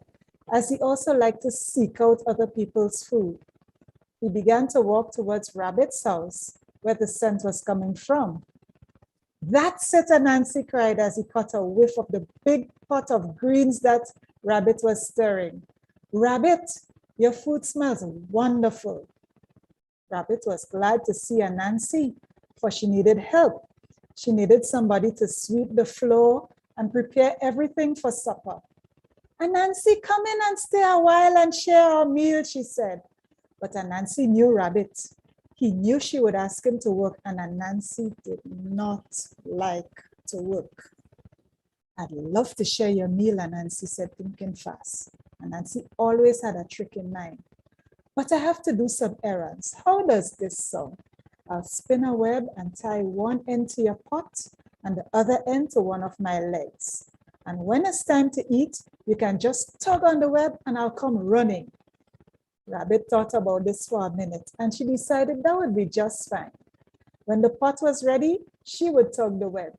as he also liked to seek out other people's food. He began to walk towards Rabbit's house, where the scent was coming from. That's it, Anansi cried as he caught a whiff of the big pot of greens that Rabbit was stirring. Rabbit, your food smells wonderful. Rabbit was glad to see Anansi, for she needed help. She needed somebody to sweep the floor and prepare everything for supper. Anansi, come in and stay a while and share our meal, she said. But Anansi knew Rabbit. He knew she would ask him to work, and Anansi did not like to work. I'd love to share your meal, Anansi said, thinking fast. Anansi always had a trick in mind. But I have to do some errands. How does this sound? I'll spin a web and tie one end to your pot and the other end to one of my legs. And when it's time to eat, you can just tug on the web and I'll come running. Rabbit thought about this for a minute and she decided that would be just fine. When the pot was ready, she would tug the web.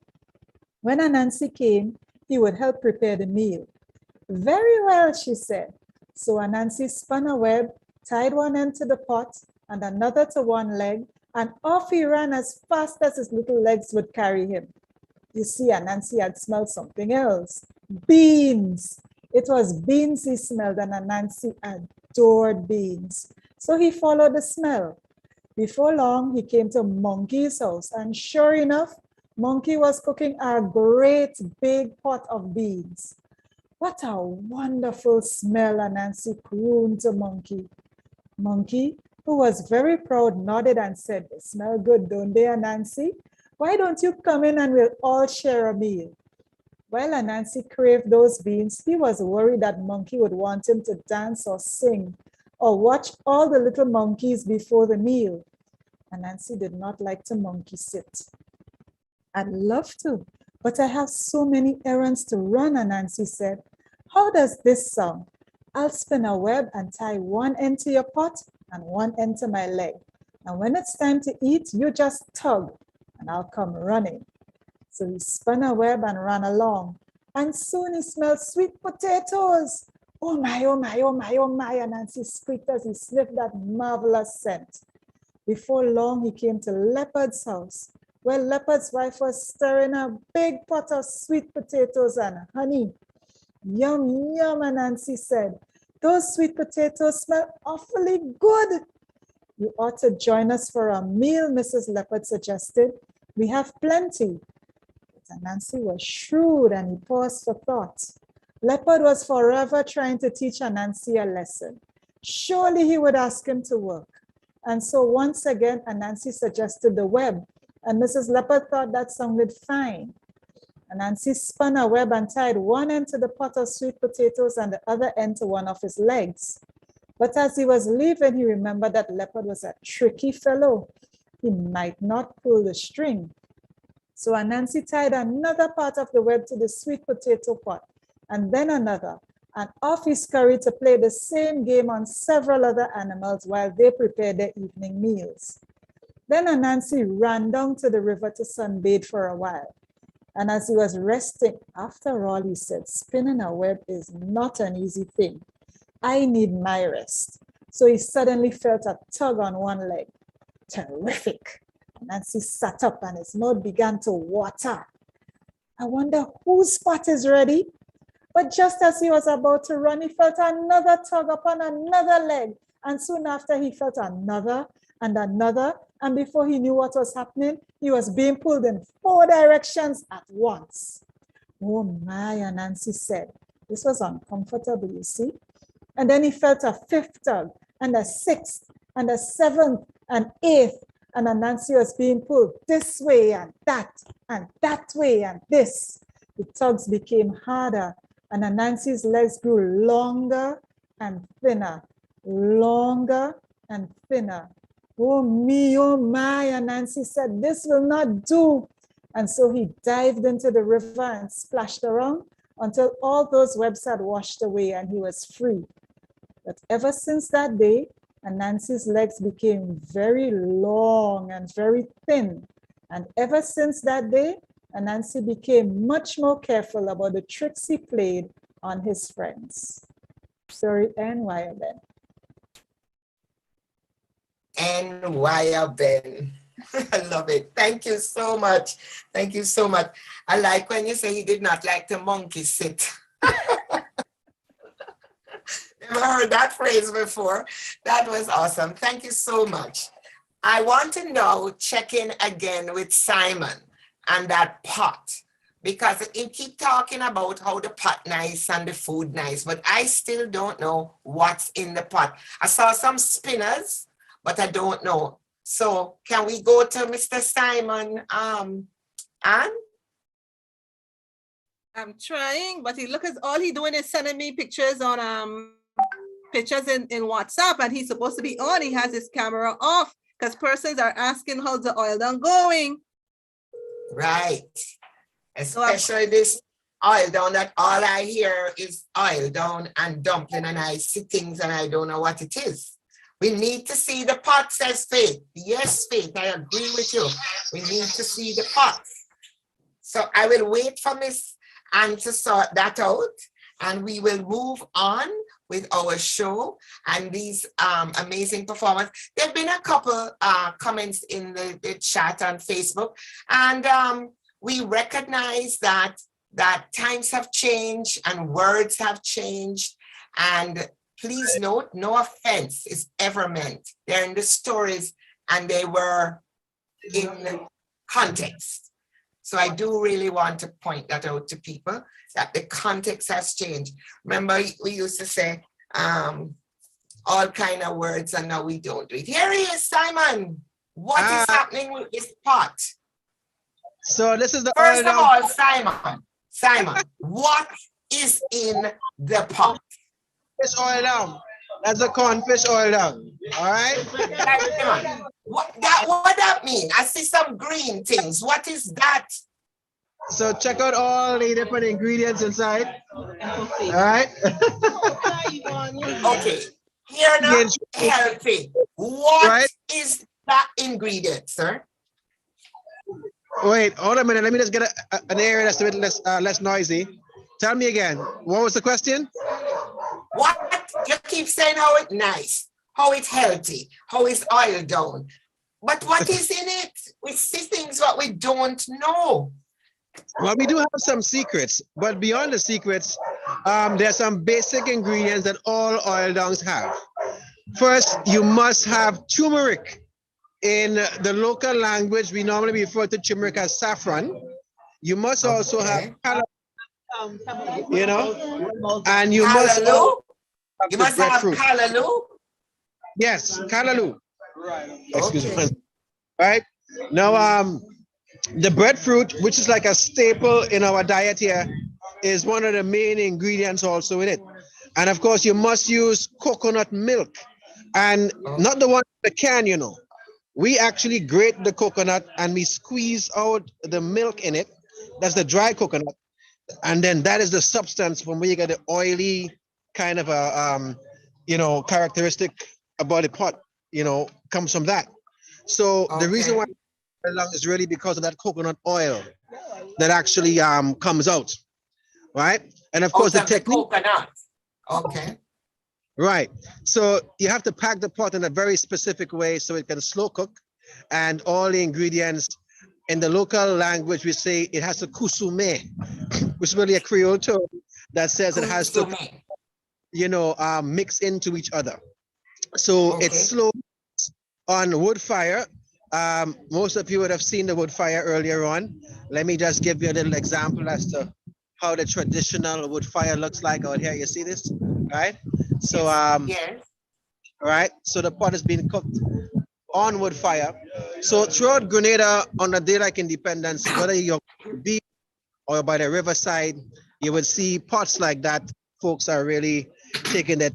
When Anansi came, he would help prepare the meal. Very well, she said. So Anansi spun a web, tied one end to the pot and another to one leg, and off he ran as fast as his little legs would carry him. You see, Anansi had smelled something else. Beans. It was beans he smelled, and Anansi had adored beans. So he followed the smell. Before long, he came to Monkey's house, and sure enough, Monkey was cooking a great big pot of beans. What a wonderful smell, Anansi crooned to Monkey. Monkey, who was very proud, nodded and said, "They smell good, don't they, Anansi? Why don't you come in and we'll all share a meal?" While Anansi craved those beans, he was worried that Monkey would want him to dance or sing or watch all the little monkeys before the meal. Anansi did not like to monkey sit. "I'd love to, but I have so many errands to run," Anansi said. "How does this sound? I'll spin a web and tie one end to your pot and one end to my leg. And when it's time to eat, you just tug and I'll come running." So he spun a web and ran along, and soon he smelled sweet potatoes. "Oh my, oh my, oh my, oh my," Anansi squeaked as he sniffed that marvelous scent. Before long, he came to Leopard's house, where Leopard's wife was stirring a big pot of sweet potatoes and honey. "Yum, yum," Anansi said. "Those sweet potatoes smell awfully good." "You ought to join us for a meal," Mrs. Leopard suggested. "We have plenty." But Anansi was shrewd and he paused for thought. Leopard was forever trying to teach Anansi a lesson. Surely he would ask him to work. And so once again, Anansi suggested the web, and Mrs. Leopard thought that sounded fine. Anansi spun a web and tied one end to the pot of sweet potatoes and the other end to one of his legs. But as he was leaving, he remembered that Leopard was a tricky fellow. He might not pull the string. So Anansi tied another part of the web to the sweet potato pot, and then another, and off he scurried to play the same game on several other animals while they prepared their evening meals. Then Anansi ran down to the river to sunbathe for a while. And as he was resting, "After all," he said, "spinning a web is not an easy thing. I need my rest." So he suddenly felt a tug on one leg. Terrific! Anansi sat up and his mouth began to water. "I wonder whose pot is ready?" But just as he was about to run, he felt another tug upon another leg. And soon after, he felt another and another. And before he knew what was happening, he was being pulled in 4 directions at once. "Oh my," Anansi said. This was uncomfortable, you see. And then he felt a 5th tug, and a 6th, and a 7th, and 8th. And Anansi was being pulled this way and that way and this. The tugs became harder, and Anansi's legs grew longer and thinner, longer and thinner. "Oh me, oh my," Anansi said, "this will not do." And so he dived into the river and splashed around until all those webs had washed away and he was free. But ever since that day, Anansi's legs became very long and very thin. And ever since that day, Anansi became much more careful about the tricks he played on his friends. Story and why then? And why Ben? I love it. Thank you so much. Thank you so much. I like when you say he did not like to monkey sit. Never heard that phrase before. That was awesome. Thank you so much. I want to now check in again with Simon and that pot, because he keep talking about how the pot nice and the food nice, but I still don't know what's in the pot. I saw some spinners, but I don't know. So can we go to Mr. Simon, Anne? I'm trying, but all he doing is sending me pictures on pictures in WhatsApp, and he's supposed to be on. He has his camera off because persons are asking how's the oil down going. Right. Especially this oil down, that all I hear is oil down and dumpling, and I see things and I don't know what it is. We need to see the pot, says Faith. Yes, Faith, I agree with you. We need to see the pot. So I will wait for Miss Anne to sort that out, and we will move on with our show and these amazing performers. There have been a couple comments in the chat on Facebook, and we recognize that times have changed and words have changed, and please note, no offense is ever meant. They're in the stories and they were in context. So I do really want to point that out to people, that the context has changed. Remember, we used to say all kind of words and now we don't do it. Here he is, Simon. What is happening with this pot? So this is the First of all, Simon, what is in the pot? Fish oil down. That's a cornfish oil down. All right. What that mean? I see some green things. What is that? So check out all the different ingredients inside. All right. Okay. Here now, healthy. What is that ingredient, sir? Wait, hold a minute. Let me just get an area that's a bit less noisy. Tell me again. What was the question? What? You keep saying how it's nice, how it's healthy, how it's oil down. But what is in it? We see things what we don't know. Well, we do have some secrets, but beyond the secrets, there's some basic ingredients that all oil downs have. First, you must have turmeric. In the local language, we normally refer to turmeric as saffron. You must also have, you know, and you must have callaloo. Yes, callaloo. Excuse me. Right now, the breadfruit, which is like a staple in our diet here, is one of the main ingredients also in it. And of course, you must use coconut milk, and not the one in the can, you know. We actually grate the coconut and we squeeze out the milk in it. That's the dry coconut. And then that is the substance from where you get the oily kind of a, you know, characteristic about the pot, you know, comes from that. So the reason why is really because of that coconut oil that actually comes out, right? And of course the technique. Coconut. Okay. Right. So you have to pack the pot in a very specific way so it can slow cook, and all the ingredients in the local language, we say it has to kusume, which is really a Creole term that says it has to, you know, mix into each other. So it's slow on wood fire. Most of you would have seen the wood fire earlier on. Let me just give you a little example as to how the traditional wood fire looks like out here. You see this, right? So, right. So the pot is being cooked on wood fire. So throughout Grenada on a day like Independence, whether you're beach or by the riverside, you would see pots like that. Folks are really taking that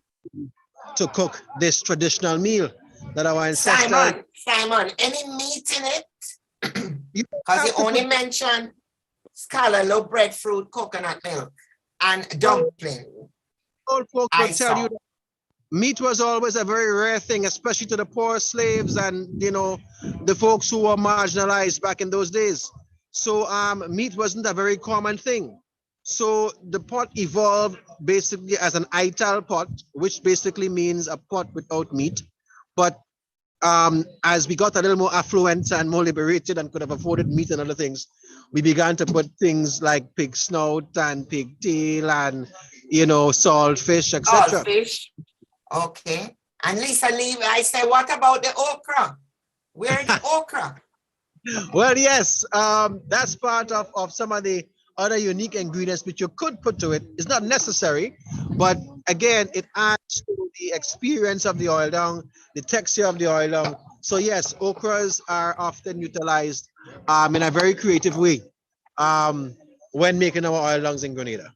to cook this traditional meal that our ancestors. Simon, any meat in it? Because you only mentioned scallop, breadfruit, coconut milk, and dumpling. Old folks will tell you that meat was always a very rare thing, especially to the poor slaves and, you know, the folks who were marginalized back in those days. So meat wasn't a very common thing. So the pot evolved basically as an ital pot, which basically means a pot without meat. But as we got a little more affluent and more liberated and could have afforded meat and other things, we began to put things like pig snout and pig tail and, you know, salt fish, etc. Salt fish. Okay. And Lisa Lee, I say, what about the okra? Where is the okra? Well, yes, that's part of some of the other unique ingredients which you could put to it. It's not necessary, but again, it adds to the experience of the oil down, the texture of the oil down. So yes, okras are often utilized in a very creative way when making our oil dongs in Grenada.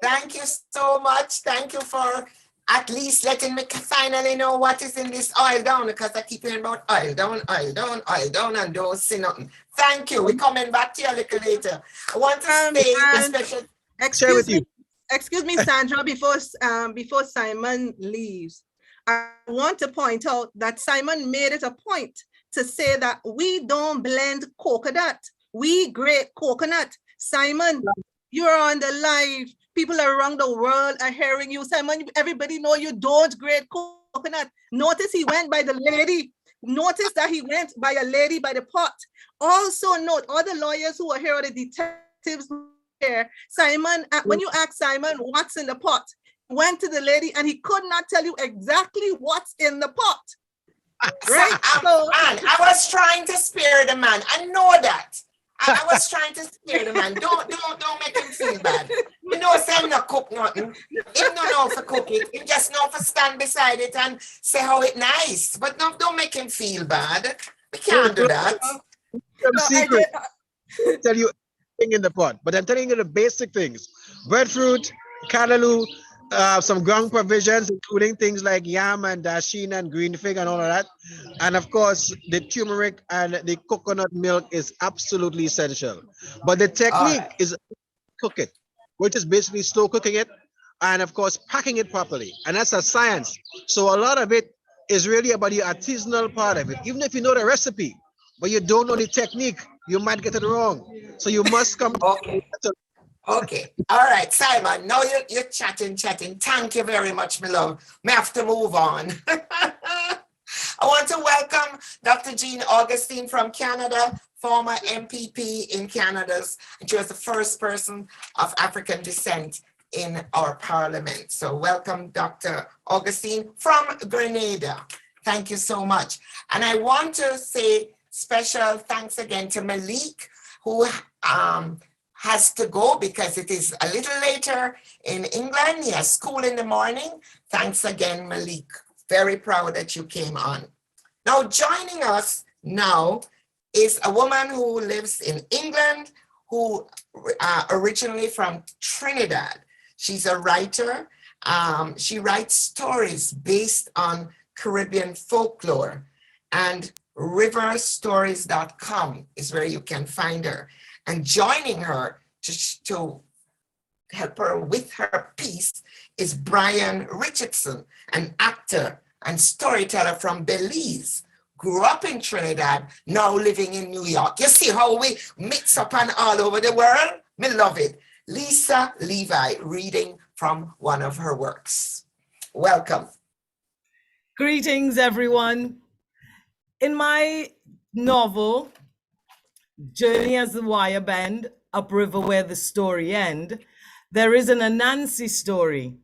Thank you so much. Thank you for at least letting me finally know what is in this oil down, because I keep hearing about oil down, and don't see nothing. Thank you. We're coming back to you a little later. I want to stay a special. Excuse me, Sandra, before Simon leaves, I want to point out that Simon made it a point to say that we don't blend coconut. We grate coconut. Simon, you're on the live. People around the world are hearing you. Simon, everybody know you don't grate coconut. Notice he went by the lady. Notice that he went by a lady by the pot. Also note, all the lawyers who are here, or the detectives here, Simon, when you ask Simon what's in the pot, went to the lady and he could not tell you exactly what's in the pot. Right? I was trying to spare the man. I know that. I was trying to spare the man. Don't make him feel bad. You know, say no cook nothing. Him no know for cook it. He just know for stand beside it and say how it nice. But no, don't make him feel bad. We can't do that. Some secret. Tell you everything in the pot, but I'm telling you the basic things: breadfruit, callaloo, some ground provisions, including things like yam and dasheen and green fig and all of that. And of course, the turmeric and the coconut milk is absolutely essential. But the technique is cook it, which is basically slow cooking it, and of course, packing it properly. And that's a science. So a lot of it is really about the artisanal part of it. Even if you know the recipe, but you don't know the technique, you might get it wrong. So you must come. Okay. All right, Simon. Now you're chatting. Thank you very much, my love. May have to move on. I want to welcome Dr. Jean Augustine from Canada, former MPP in Canada. She was the first person of African descent in our parliament. So welcome, Dr. Augustine from Grenada. Thank you so much. And I want to say special thanks again to Malik, who has to go because it is a little later in England. He has school in the morning. Thanks again, Malik. Very proud that you came on. Now, joining us now is a woman who lives in England, who originally from Trinidad. She's a writer. She writes stories based on Caribbean folklore, and riverstories.com is where you can find her. And joining her to help her with her piece is Brian Richardson, an actor and storyteller from Belize, grew up in Trinidad, now living in New York. You see how we mix up and all over the world? Me love it. Lisa Levi reading from one of her works. Welcome. Greetings, everyone. In my novel, Journey as the Wire Bend, Upriver Where the Story End, there is an Anansi story,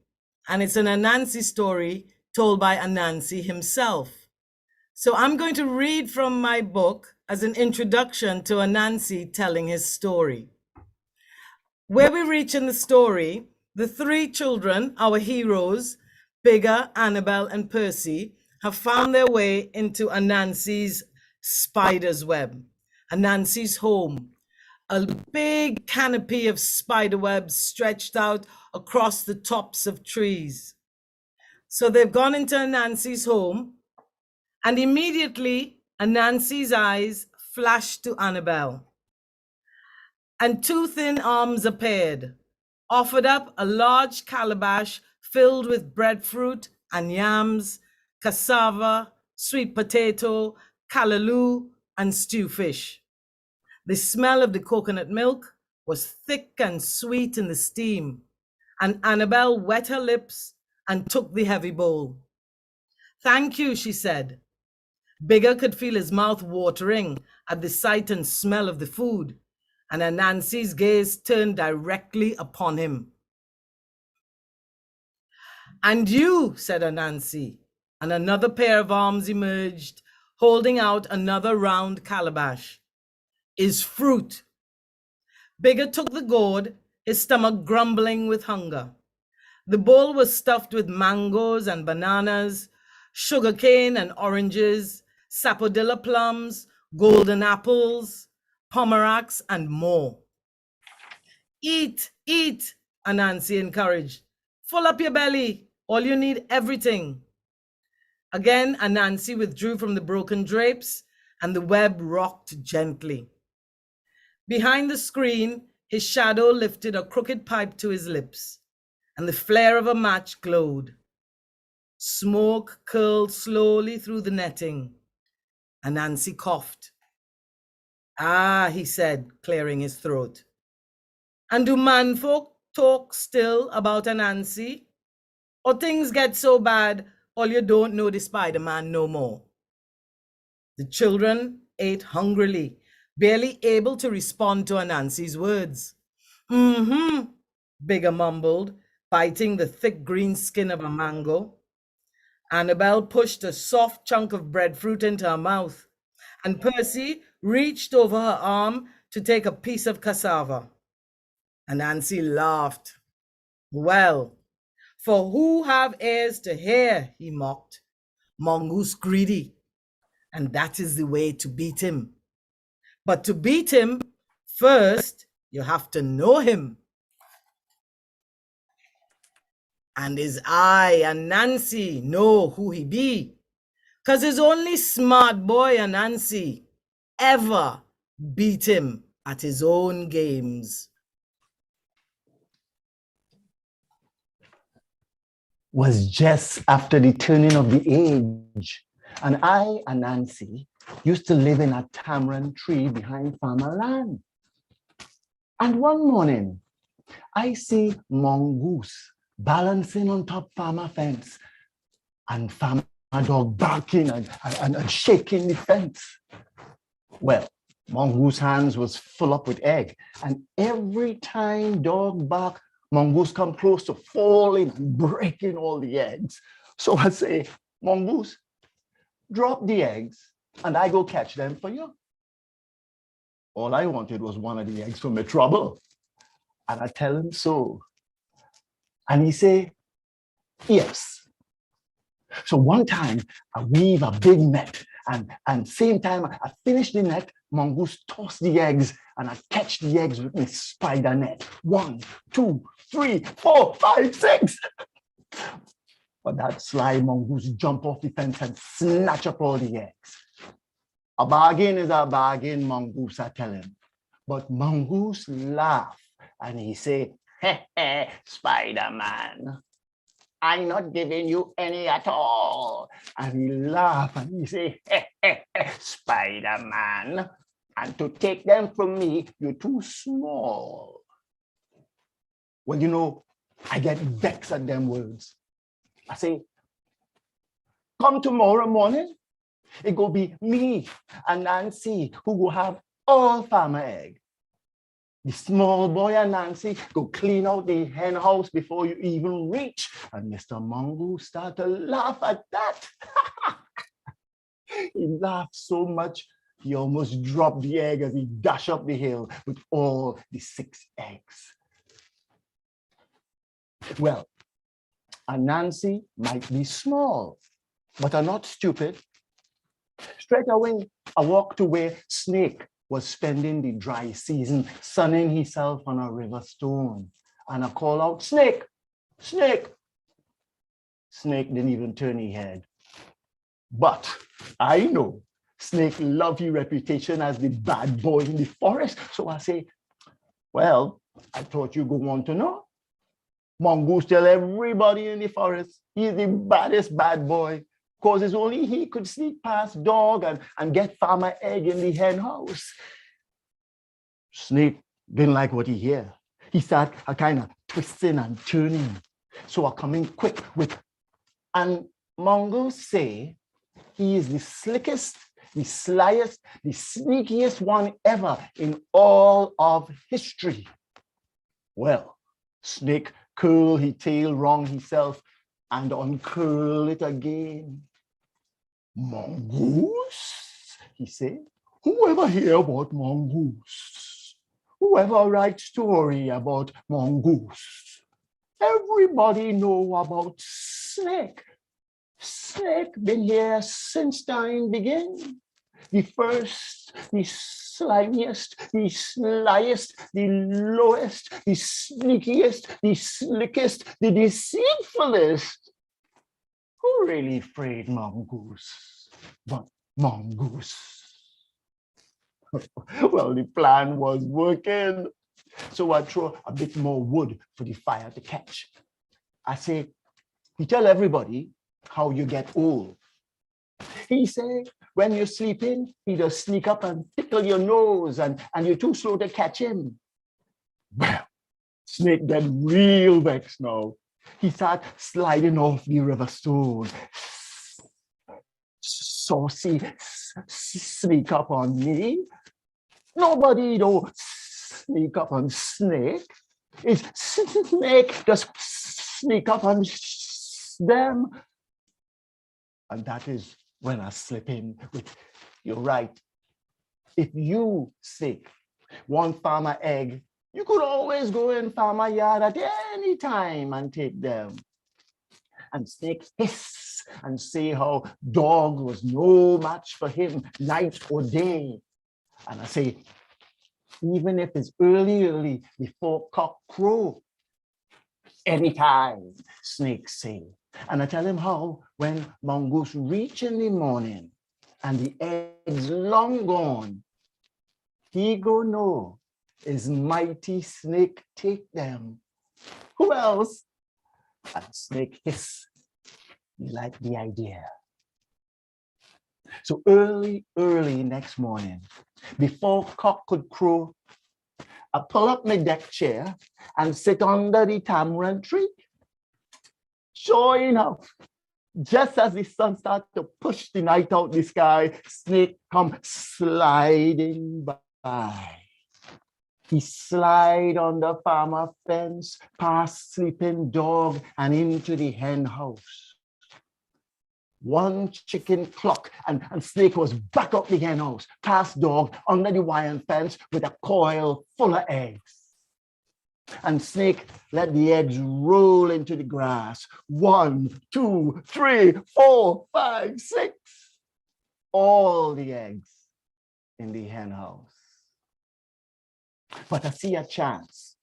and it's an Anansi story told by Anansi himself. So I'm going to read from my book as an introduction to Anansi telling his story. Where we reach in the story, the three children, our heroes, Bigger, Annabelle, and Percy, have found their way into Anansi's spider's web, Anansi's home, a big canopy of spider webs stretched out across the tops of trees. So they've gone into Anansi's home, and immediately Anansi's eyes flashed to Annabelle. And two thin arms appeared, offered up a large calabash filled with breadfruit and yams, cassava, sweet potato, callaloo, and stew fish. The smell of the coconut milk was thick and sweet in the steam, and Annabelle wet her lips and took the heavy bowl. "Thank you," she said. Bigger could feel his mouth watering at the sight and smell of the food, and Anansi's gaze turned directly upon him. "And you," said Anansi, and another pair of arms emerged, holding out another round calabash. "Is fruit." Bigger took the gourd, his stomach grumbling with hunger. The bowl was stuffed with mangoes and bananas, sugarcane and oranges, sapodilla plums, golden apples, pomerancs, and more. "Eat, eat," Anansi encouraged. "Full up your belly, all you need, everything." Again, Anansi withdrew from the broken drapes, and the web rocked gently. Behind the screen, his shadow lifted a crooked pipe to his lips, and the flare of a match glowed. Smoke curled slowly through the netting. Anansi coughed. "Ah," he said, clearing his throat. "And do manfolk talk still about Anansi? Or things get so bad, all you don't know the Spider-Man no more?" The children ate hungrily, barely able to respond to Anansi's words. "Mm-hmm," Bigger mumbled, biting the thick green skin of a mango. Annabelle pushed a soft chunk of breadfruit into her mouth, and Percy reached over her arm to take a piece of cassava. Anansi laughed. Well, for who have ears to hear, he mocked. Mongoose greedy, and that is the way to beat him. But to beat him, first you have to know him. And his I, Anansi, know who he be. 'Cause his only smart boy, Anansi, ever beat him at his own games. Was just after the turning of the age, and I, Anansi, used to live in a tamarind tree behind farmer land. And one morning, I see mongoose balancing on top farmer fence and farmer dog barking and shaking the fence. Well, mongoose hands was full up with egg, and every time dog bark, mongoose come close to falling and breaking all the eggs. So I say, mongoose, drop the eggs and I go catch them for you. All I wanted was one of the eggs for my trouble. And I tell him so. And he say, yes. So one time I weave a big net, and same time I finish the net, mongoose toss the eggs and I catch the eggs with my spider net. 1, 2, 3, 4, 5, 6. But that sly mongoose jump off the fence and snatch up all the eggs. A bargain is a bargain, mongoose, I tell him. But mongoose laugh and he say, Spider-Man, I'm not giving you any at all. And he laugh and he say, Spider-Man, and to take them from me, you're too small. Well, you know, I get vexed at them words. I say, come tomorrow morning, it go be me and Nancy who go have all farmer egg. The small boy and Nancy go clean out the hen house before you even reach. And Mr. Mongoose start to laugh at that. He laughed so much, he almost dropped the egg as he dashed up the hill with all the 6 eggs. Well, Anansi might be small, but are not stupid. Straight away, I walked to where Snake was spending the dry season, sunning himself on a river stone. And I call out, Snake, Snake. Snake didn't even turn his head. But I know Snake love his reputation as the bad boy in the forest. So I say, well, I thought you go want to know. Mongoose tell everybody in the forest he's the baddest bad boy, because it's only he could sneak past dog and get farmer egg in the hen house. Snake didn't like what he hear. He started a kind of twisting and turning. So I come in quick with, and Mongoose say he is the slickest, the slyest, the sneakiest one ever in all of history. Well, Snake curl his tail wrong himself and uncurl it again. Mongoose, he said, whoever hear about mongoose? Whoever write story about mongoose? Everybody know about Snake. Snake been here since time began. The first, the slimiest, the slyest, the lowest, the sneakiest, the slickest, the deceitfulest. Who really afraid mongoose? But mongoose. Well, the plan was working. So I throw a bit more wood for the fire to catch. I say, you tell everybody how you get old. He said, when you're sleeping, he just sneak up and tickle your nose and you're too slow to catch him. Well, Snake get real vexed now. He start sliding off the river stone. Saucy, sneak up on me. Nobody don't sneak up on Snake. It's Snake just sneak up on them. And that is when I slip in with, you're right. If you sick, want farmer egg, you could always go in farmer yard at any time and take them. And Snake hiss and say how dog was no match for him night or day. And I say, even if it's early before cock crow, anytime, Snake say. And I tell him how when mongoose reach in the morning and the eggs long gone, he go know is mighty Snake take them. Who else? And Snake hiss. You like the idea. So early next morning, before cock could crow, I pull up my deck chair and sit under the tamarind tree. Sure enough, just as the sun started to push the night out the sky, Snake come sliding by. He slide on the farmer fence, past sleeping dog, and into the hen house. One chicken cluck, and Snake was back up the hen house, past dog, under the wire fence with a coil full of eggs. And Snake let the eggs roll into the grass. 1, 2, 3, 4, 5, 6. All the eggs in the hen house. But I see a chance.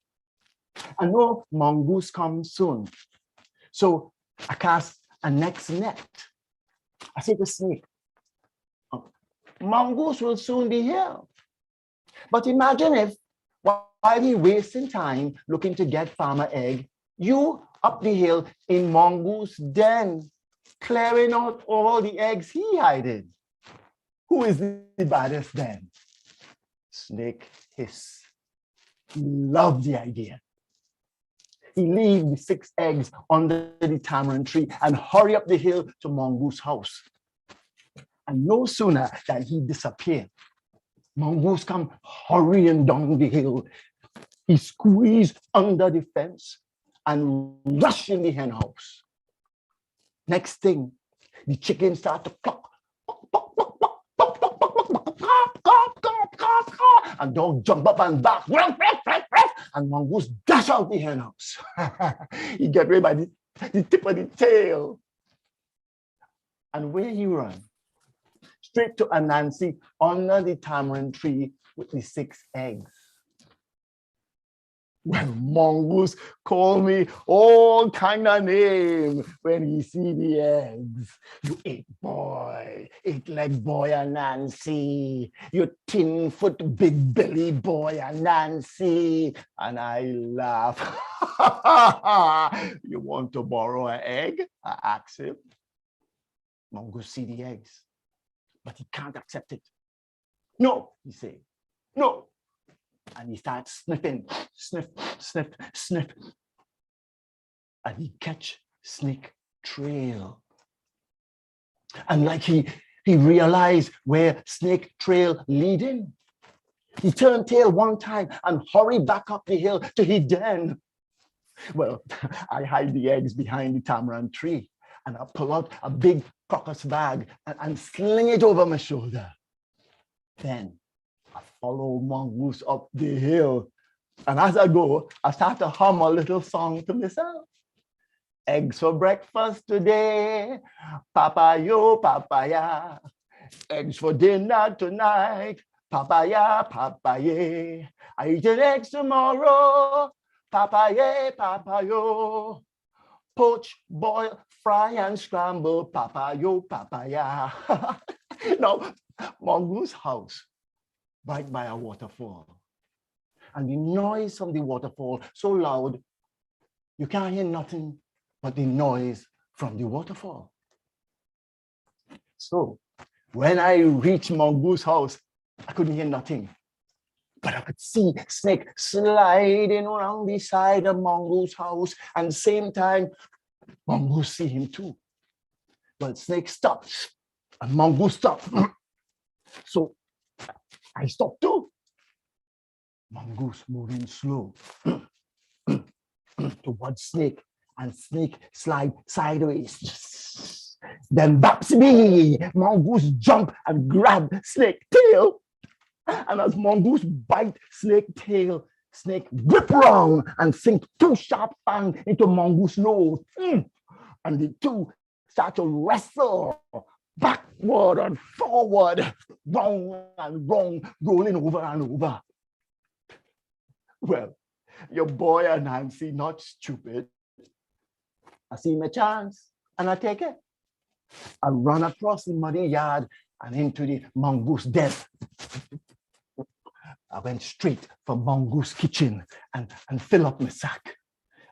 I know mongoose comes soon. So I cast a next net. I say to Snake, mongoose will soon be here. But imagine if, while he wasting time looking to get farmer egg, you up the hill in mongoose den, clearing out all the eggs he hiding. Who is the baddest then? Snake hiss. He loved the idea. He leave the 6 eggs under the tamarind tree and hurry up the hill to mongoose house. And no sooner than he disappeared, mongoose come hurrying down the hill. He squeezed under the fence and rushed in the hen house. Next thing, the chickens start to cluck. And dog jump up and bark. And mongoose dash out the hen house. He get away by the tip of the tail. And where he run? Straight to Anansi under the tamarind tree with the 6 eggs. Well, mongoose call me all kind of name when he see the eggs. You 8-leg boy Anansi. You 10-foot big belly boy Anansi. And I laugh. You want to borrow an egg? I ask him. Mongoose see the eggs, but he can't accept it. No, he say, no. And he starts sniffing, sniff, sniff, sniff. And he catch Snake trail. And like he realized where Snake trail leading, he turned tail one time and hurried back up the hill to his den. Well, I hide the eggs behind the tamarind tree and I pull out a big crocus bag and sling it over my shoulder. Then I follow mongoose up the hill. And as I go, I start to hum a little song to myself. Eggs for breakfast today, papaya, papaya. Eggs for dinner tonight, papaya, papaya. I eat an eggs tomorrow, papaya, papaya. Poach, boil, fry, and scramble, papaya, papaya. Now, mongoose house right by a waterfall. And the noise from the waterfall so loud, you can't hear nothing but the noise from the waterfall. So when I reached mongoose house, I couldn't hear nothing. But I could see Snake sliding around the side of mongoose house, and same time, mongoose see him too. But Snake stopped, and mongoose stopped. So I stopped too. Mongoose moving slow towards Snake and snake slide sideways. Then Babsy, mongoose jump and grab snake tail. And as mongoose bite snake tail, snake whip round and sink two sharp fangs into mongoose nose. And the two start to wrestle backward and forward, round and round, rolling over and over. Well, your boy Anansi, not stupid. I see my chance and I take it. I run across the muddy yard and into the mongoose den. I went straight for mongoose kitchen and fill up my sack.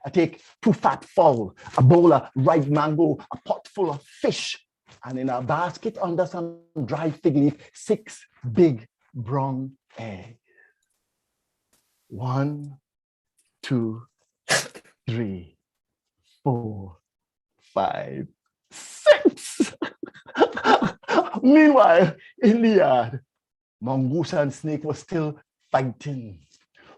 I take 2 fat fowl, a bowl of ripe mango, a pot full of fish, and in a basket under some dry fig leaf, 6 big brown eggs. 1, 2, 3, 4, 5, 6. Meanwhile, in the yard, mongoose and snake were still fighting.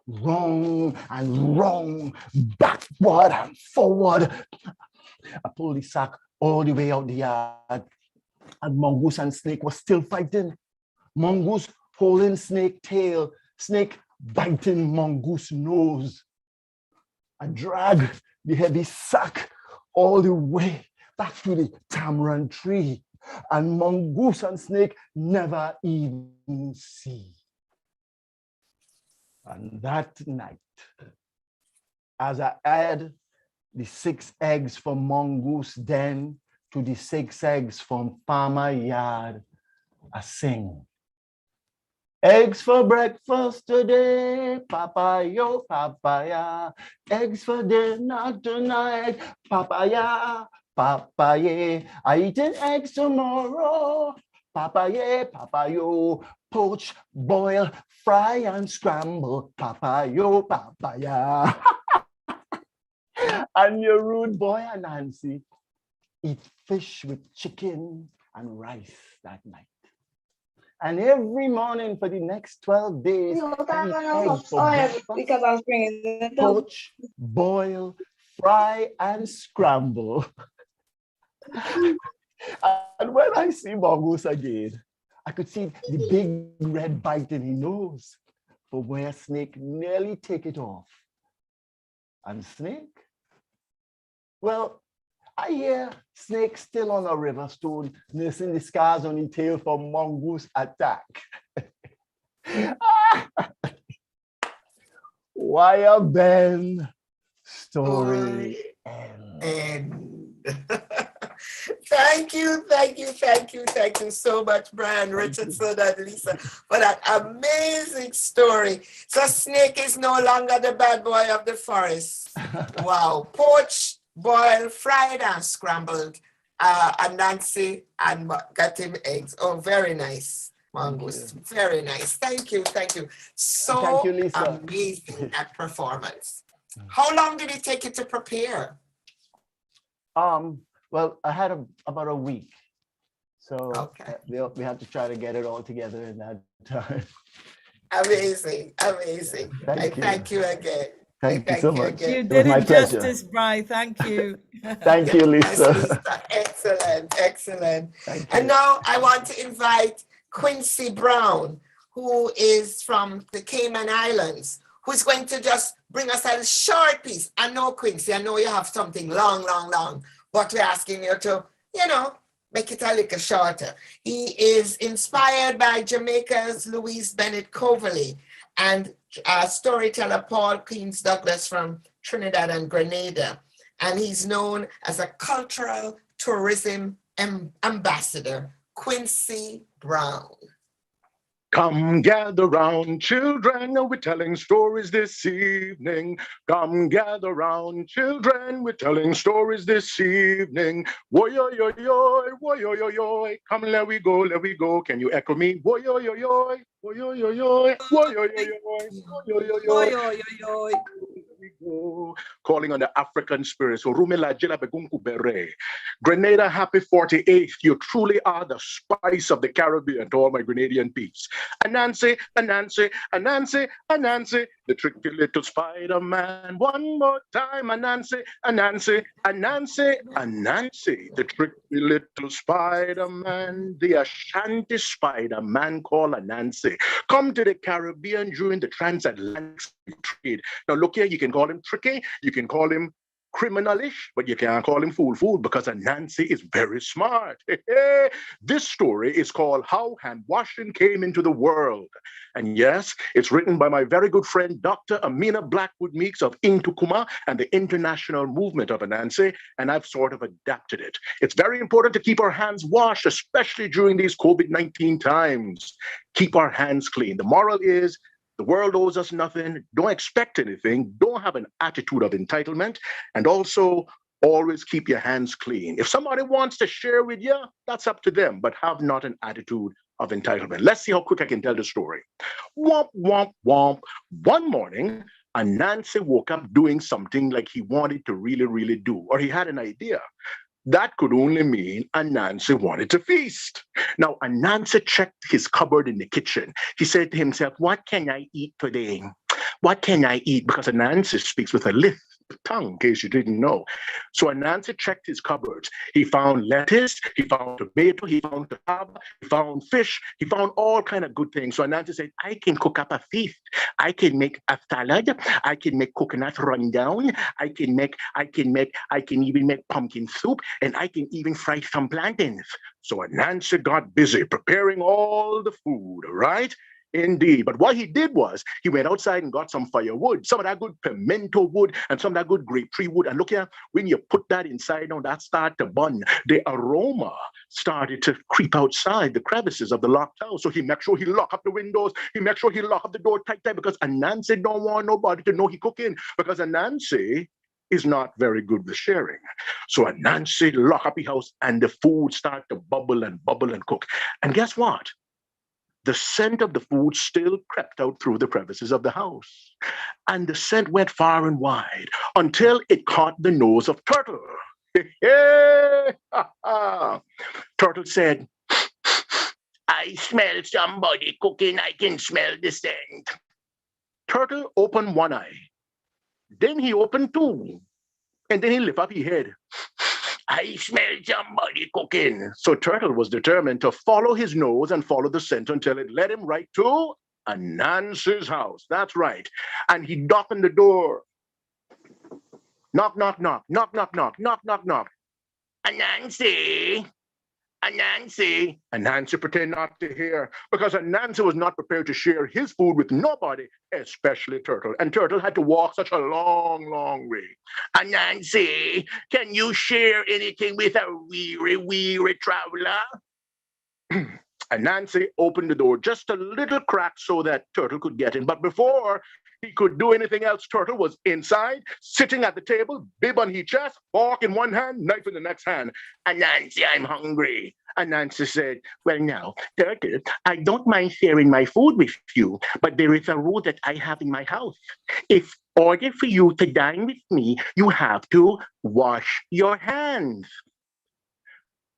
Wrong and wrong, backward and forward. I pulled the sack all the way out the yard, and mongoose and snake were still fighting. Mongoose holding snake tail, snake biting mongoose nose. I dragged the heavy sack all the way back to the tamarind tree, and mongoose and snake never even see. And that night, as I add the 6 eggs from mongoose den to the 6 eggs from farmer yard, I sing. Eggs for breakfast today, papaya, papaya. Eggs for dinner tonight, papaya, papaya. I eating eggs tomorrow, papaya, papaya. Poach, boil, fry and scramble, papaya, papaya. And your rude boy Anansi eat fish with chicken and rice that night. And every morning for the next 12 days, I eat eggs for breakfast, poach, boil, fry, and scramble. And when I see mongoose again, I could see the big red bite in his nose for where snake nearly take it off. And snake? Well, I hear snake still on a river stone, nursing the scars on his tail from mongoose attack. Wire bend, story end. Thank you so much, Brian Richardson and Lisa, for that amazing story. So snake is no longer the bad boy of the forest. Wow. Poached, boiled, fried, and scrambled. Anansi and got him eggs. Oh, very nice. Mongoose. Very nice. Thank you. So Thank you, Lisa. amazing that performance. How long did it take you to prepare? Well, I had about a week. So we had to try to get it all together in that time. Amazing. Thank you again. Thank you so much. You It was did my it pleasure. justice, Bri. Thank you. Thank you, Lisa. Excellent. And now I want to invite Quincy Brown, who is from the Cayman Islands, who's going to just bring us a short piece. I know, Quincy, I know you have something long, but we're asking you to, make it a little shorter. He is inspired by Jamaica's Louise Bennett Coverley and storyteller Paul Queens Douglas from Trinidad and Grenada. And he's known as a cultural tourism ambassador, Quincy Brown. Come gather round, children, we're telling stories this evening. Come gather round, children, we're telling stories this evening. Woy-yo-yo-yo, woy-yo-yo-yo, come let we go. Can you echo me? Woy-yo-yo-yo, woy-yo-yo-yo, woy-yo-yo-yo. Calling on the African spirit. So Rumela Jela Begunku Bere. Grenada, happy 48th. You truly are the spice of the Caribbean to all my Grenadian peeps. Anansi, the tricky little Spider-Man. One more time, Anansi, Anansi, Anansi, Anansi, the tricky little Spider-Man, the Ashanti Spider-Man called Anansi. Come to the Caribbean during the transatlantic trade. Now look here, you can call him tricky, you can call him criminalish, but you can't call him fool because Anansi is very smart. This story is called How Hand Washing Came into the World. And yes, it's written by my very good friend, Dr. Amina Blackwood Meeks of Intukuma and the International Movement of Anansi, and I've sort of adapted it. It's very important to keep our hands washed, especially during these COVID-19 times. Keep our hands clean. The moral is, the world owes us nothing. Don't expect anything. Don't have an attitude of entitlement. And also, always keep your hands clean. If somebody wants to share with you, that's up to them, but have not an attitude of entitlement. Let's see how quick I can tell the story. Womp, womp, womp. One morning, Anansi woke up doing something like he wanted to really do, or he had an idea. That could only mean Anansi wanted to feast. Now, Anansi checked his cupboard in the kitchen. He said to himself, what can I eat today? What can I eat? Because Anansi speaks with a lisp tongue, in case you didn't know. So Anansi checked his cupboards. He found lettuce, he found tomato, he found cassava, he found fish, he found all kind of good things. So Anansi said, I can cook up a feast. I can make a salad. I can make coconut rundown. I can even make pumpkin soup, and I can even fry some plantains. So Anansi got busy preparing all the food, right? Indeed. But what he did was he went outside and got some firewood, some of that good pimento wood and some of that good grape tree wood. And look here, when you put that inside, now that started to burn. The aroma started to creep outside the crevices of the locked house. So he made sure he lock up the windows. He made sure he lock up the door tight because Anansi don't want nobody to know he cooking, because Anansi is not very good with sharing. So Anansi lock up the house and the food started to bubble and cook. And guess what? The scent of the food still crept out through the crevices of the house. And the scent went far and wide until it caught the nose of Turtle. Turtle said, I smell somebody cooking. I can smell the scent. Turtle opened one eye. Then he opened two. And then he lifted up his head. I smell somebody cooking. So Turtle was determined to follow his nose and follow the scent until it led him right to Anansi's house. That's right. And he knocked on the door. Knock, knock, knock, knock, knock, knock, knock, knock, knock. Anansi, Anansi. Anansi pretended not to hear because Anansi was not prepared to share his food with nobody, especially Turtle. And Turtle had to walk such a long way. Anansi, can you share anything with a weary traveler? Anansi opened the door just a little crack so that Turtle could get in. But before he could do anything else, Turtle was inside, sitting at the table, bib on his chest, fork in one hand, knife in the next hand. Anansi, I'm hungry. Anansi said, well now, Turtle, I don't mind sharing my food with you, but there is a rule that I have in my house. If in order for you to dine with me, you have to wash your hands.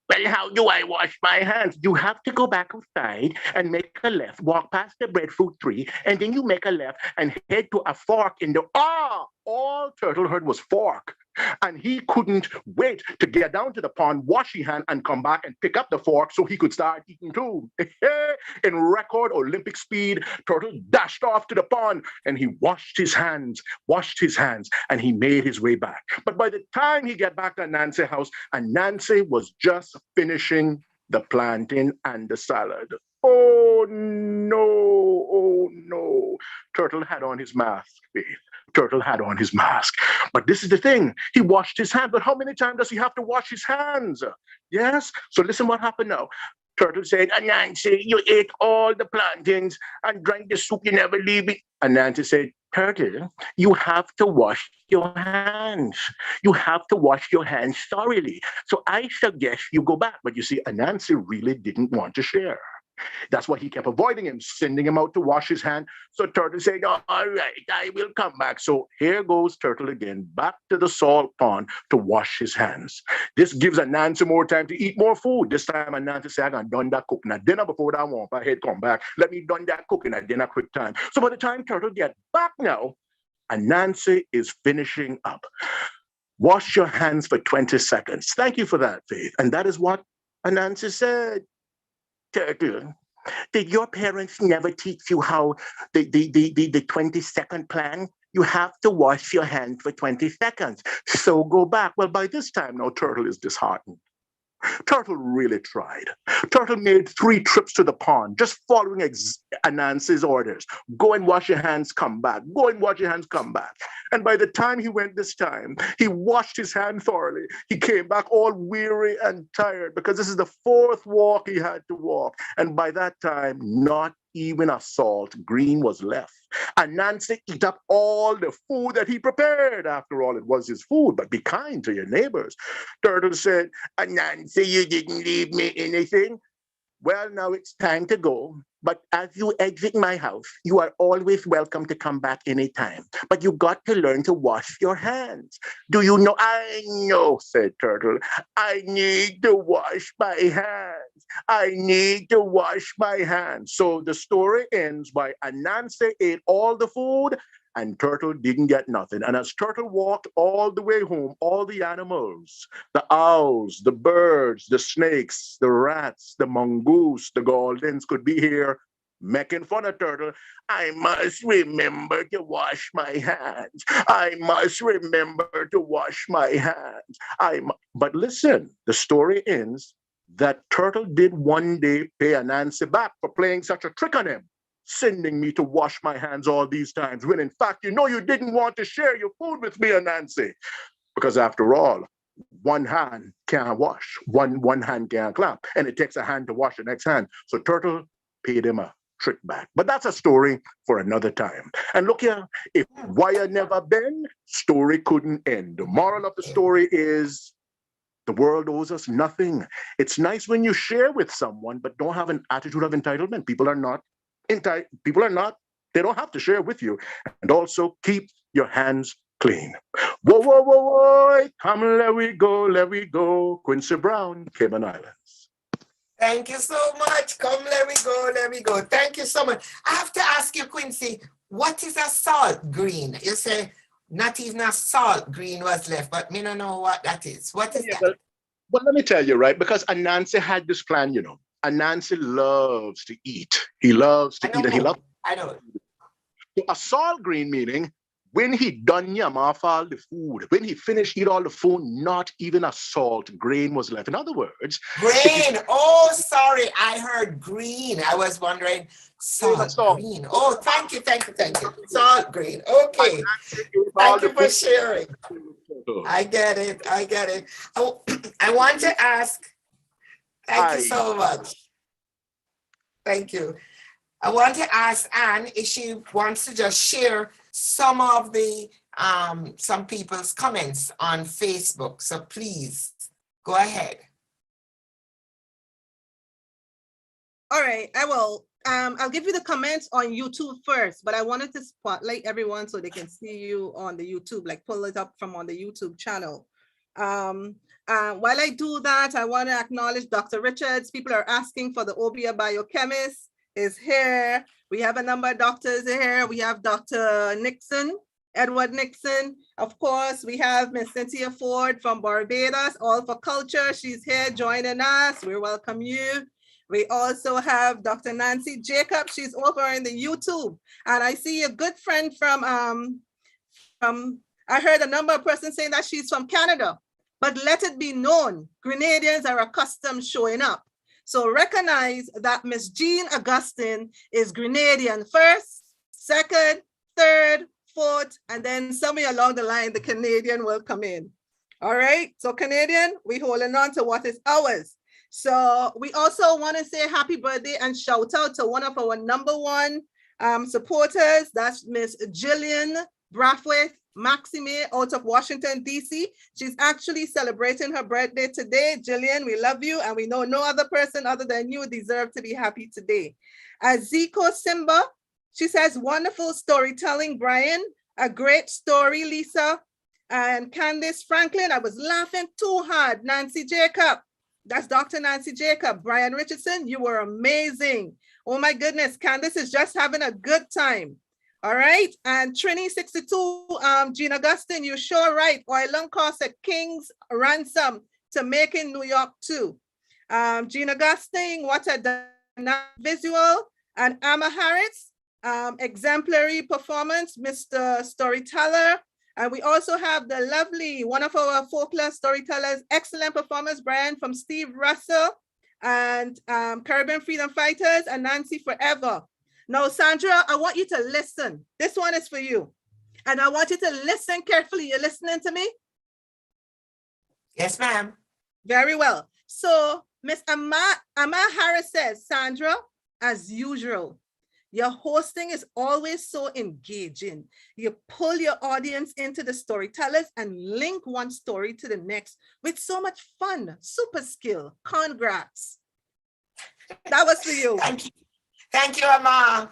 Well, how do I wash my hands? You have to go back outside and make a left, walk past the breadfruit tree, and then you make a left and head to a fork in the... All Turtle heard was fork. And he couldn't wait to get down to the pond, wash his hand, and come back and pick up the fork so he could start eating too. In record Olympic speed, Turtle dashed off to the pond and he washed his hands, and he made his way back. But by the time he got back to Anansi's house, Anansi was just finishing the plantain and the salad. Oh no. Turtle had on his mask, Faith. Turtle had on his mask. But this is the thing. He washed his hands. But how many times does he have to wash his hands? Yes? So listen what happened now. Turtle said, Anansi, you ate all the plantains and drank the soup. You never leave it. Anansi said, Turtle, you have to wash your hands. You have to wash your hands thoroughly. So I suggest you go back. But you see, Anansi really didn't want to share. That's why he kept avoiding him, sending him out to wash his hand. So Turtle said, "Oh, all right, I will come back." So here goes Turtle again, back to the salt pond to wash his hands. This gives Anansi more time to eat more food. This time Anansi said, "I'm done that cooking at dinner before that one. I had come back. Let me done that cooking at dinner quick time." So by the time Turtle get back now, Anansi is finishing up. Wash your hands for 20 seconds. Thank you for that, Faith. And that is what Anansi said. Turtle, did your parents never teach you how the 20-second plan? You have to wash your hands for 20 seconds. So go back. Well, by this time now, Turtle is disheartened. Turtle really tried. Turtle made 3 trips to the pond, just following Anansi's orders. Go and wash your hands, come back. Go and wash your hands, come back. And by the time he went this time, he washed his hand thoroughly. He came back all weary and tired because this is the 4th walk he had to walk. And by that time, not even a salt green was left. Anansi eat up all the food that he prepared. After all, it was his food, but be kind to your neighbors. Turtle said, "Anansi, you didn't leave me anything. Well, now it's time to go. But as you exit my house, you are always welcome to come back anytime. But you got to learn to wash your hands. Do you know?" "I know," said Turtle. "I need to wash my hands. I need to wash my hands." So the story ends by Anansi ate all the food and Turtle didn't get nothing. And as Turtle walked all the way home, all the animals, the owls, the birds, the snakes, the rats, the mongoose, the Goldens could be here making fun of Turtle. "I must remember to wash my hands. I must remember to wash my hands. But listen, the story ends that Turtle did one day pay Anansi back for playing such a trick on him, sending me to wash my hands all these times, when in fact, you didn't want to share your food with me, Anansi. Because after all, one hand can't wash, one hand can't clap, and it takes a hand to wash the next hand. So Turtle paid him a trick back. But that's a story for another time. And look here, if wire never bend, story couldn't end. The moral of the story is the world owes us nothing. It's nice when you share with someone, but don't have an attitude of entitlement. People are not, they don't have to share with you. And also keep your hands clean. Whoa, whoa, whoa, whoa, come, let we go. Quincy Brown, Cayman Islands. Thank you so much. Come, let me go. Thank you so much. I have to ask you, Quincy, what is a salt green? You say not even a salt green was left, but me don't know what that is. What is that? Well, let me tell you, right? Because Anansi had this plan, Anansi loves to eat. He loves to eat, and he loves. I know. So a salt green meaning when he done yam off all the food, when he finished eat all the food, not even a salt grain was left. In other words, grain. Oh, sorry, I heard green. I was wondering salt green. Oh, thank you. Salt green. Okay. Thank you for sharing. I get it. I want to ask. Thank you so much. Thank you. I want to ask Anne if she wants to just share some of the some people's comments on Facebook. So please go ahead. All right, I will. I'll give you the comments on YouTube first, but I wanted to spotlight everyone so they can see you on the YouTube, like pull it up from on the YouTube channel. While I do that, I want to acknowledge Dr. Richards. People are asking for the Obia biochemist is here. We have a number of doctors here. We have Dr. Nixon, Edward Nixon. Of course, we have Miss Cynthia Ford from Barbados, All for Culture. She's here joining us. We welcome you. We also have Dr. Nancy Jacob. She's over in the YouTube. And I see a good friend from I heard a number of persons saying that she's from Canada. But let it be known, Grenadians are accustomed showing up. So recognize that Miss Jean Augustine is Grenadian first, second, third, fourth, and then somewhere along the line, the Canadian will come in. All right, so Canadian, we holding on to what is ours. So we also want to say happy birthday and shout out to one of our #1 supporters. That's Miss Jillian Brathwaite Maxime out of Washington, D.C. She's actually celebrating her birthday today. Jillian, we love you, and we know no other person other than you deserve to be happy today. Aziko Simba, she says, wonderful storytelling, Brian. A great story, Lisa. And Candice Franklin, I was laughing too hard. Nancy Jacob, that's Dr. Nancy Jacob. Brian Richardson, you were amazing. Oh my goodness, Candice is just having a good time. All right, and Trini62, Jean Augustine, you're sure right. Oil and cost at King's Ransom to make in New York too. Jean Augustine, what a visual. And Amma Harris, exemplary performance, Mr. Storyteller. And we also have the lovely, one of our folklore storytellers, excellent performance, Brian, from Steve Russell and Caribbean Freedom Fighters and Nancy Forever. Now, Sandra, I want you to listen. This one is for you. And I want you to listen carefully. You're listening to me? Yes, ma'am. Very well. So Miss Amma Harris says, Sandra, as usual, your hosting is always so engaging. You pull your audience into the storytellers and link one story to the next with so much fun, super skill. Congrats. That was for you. Thank you. Thank you, Amma.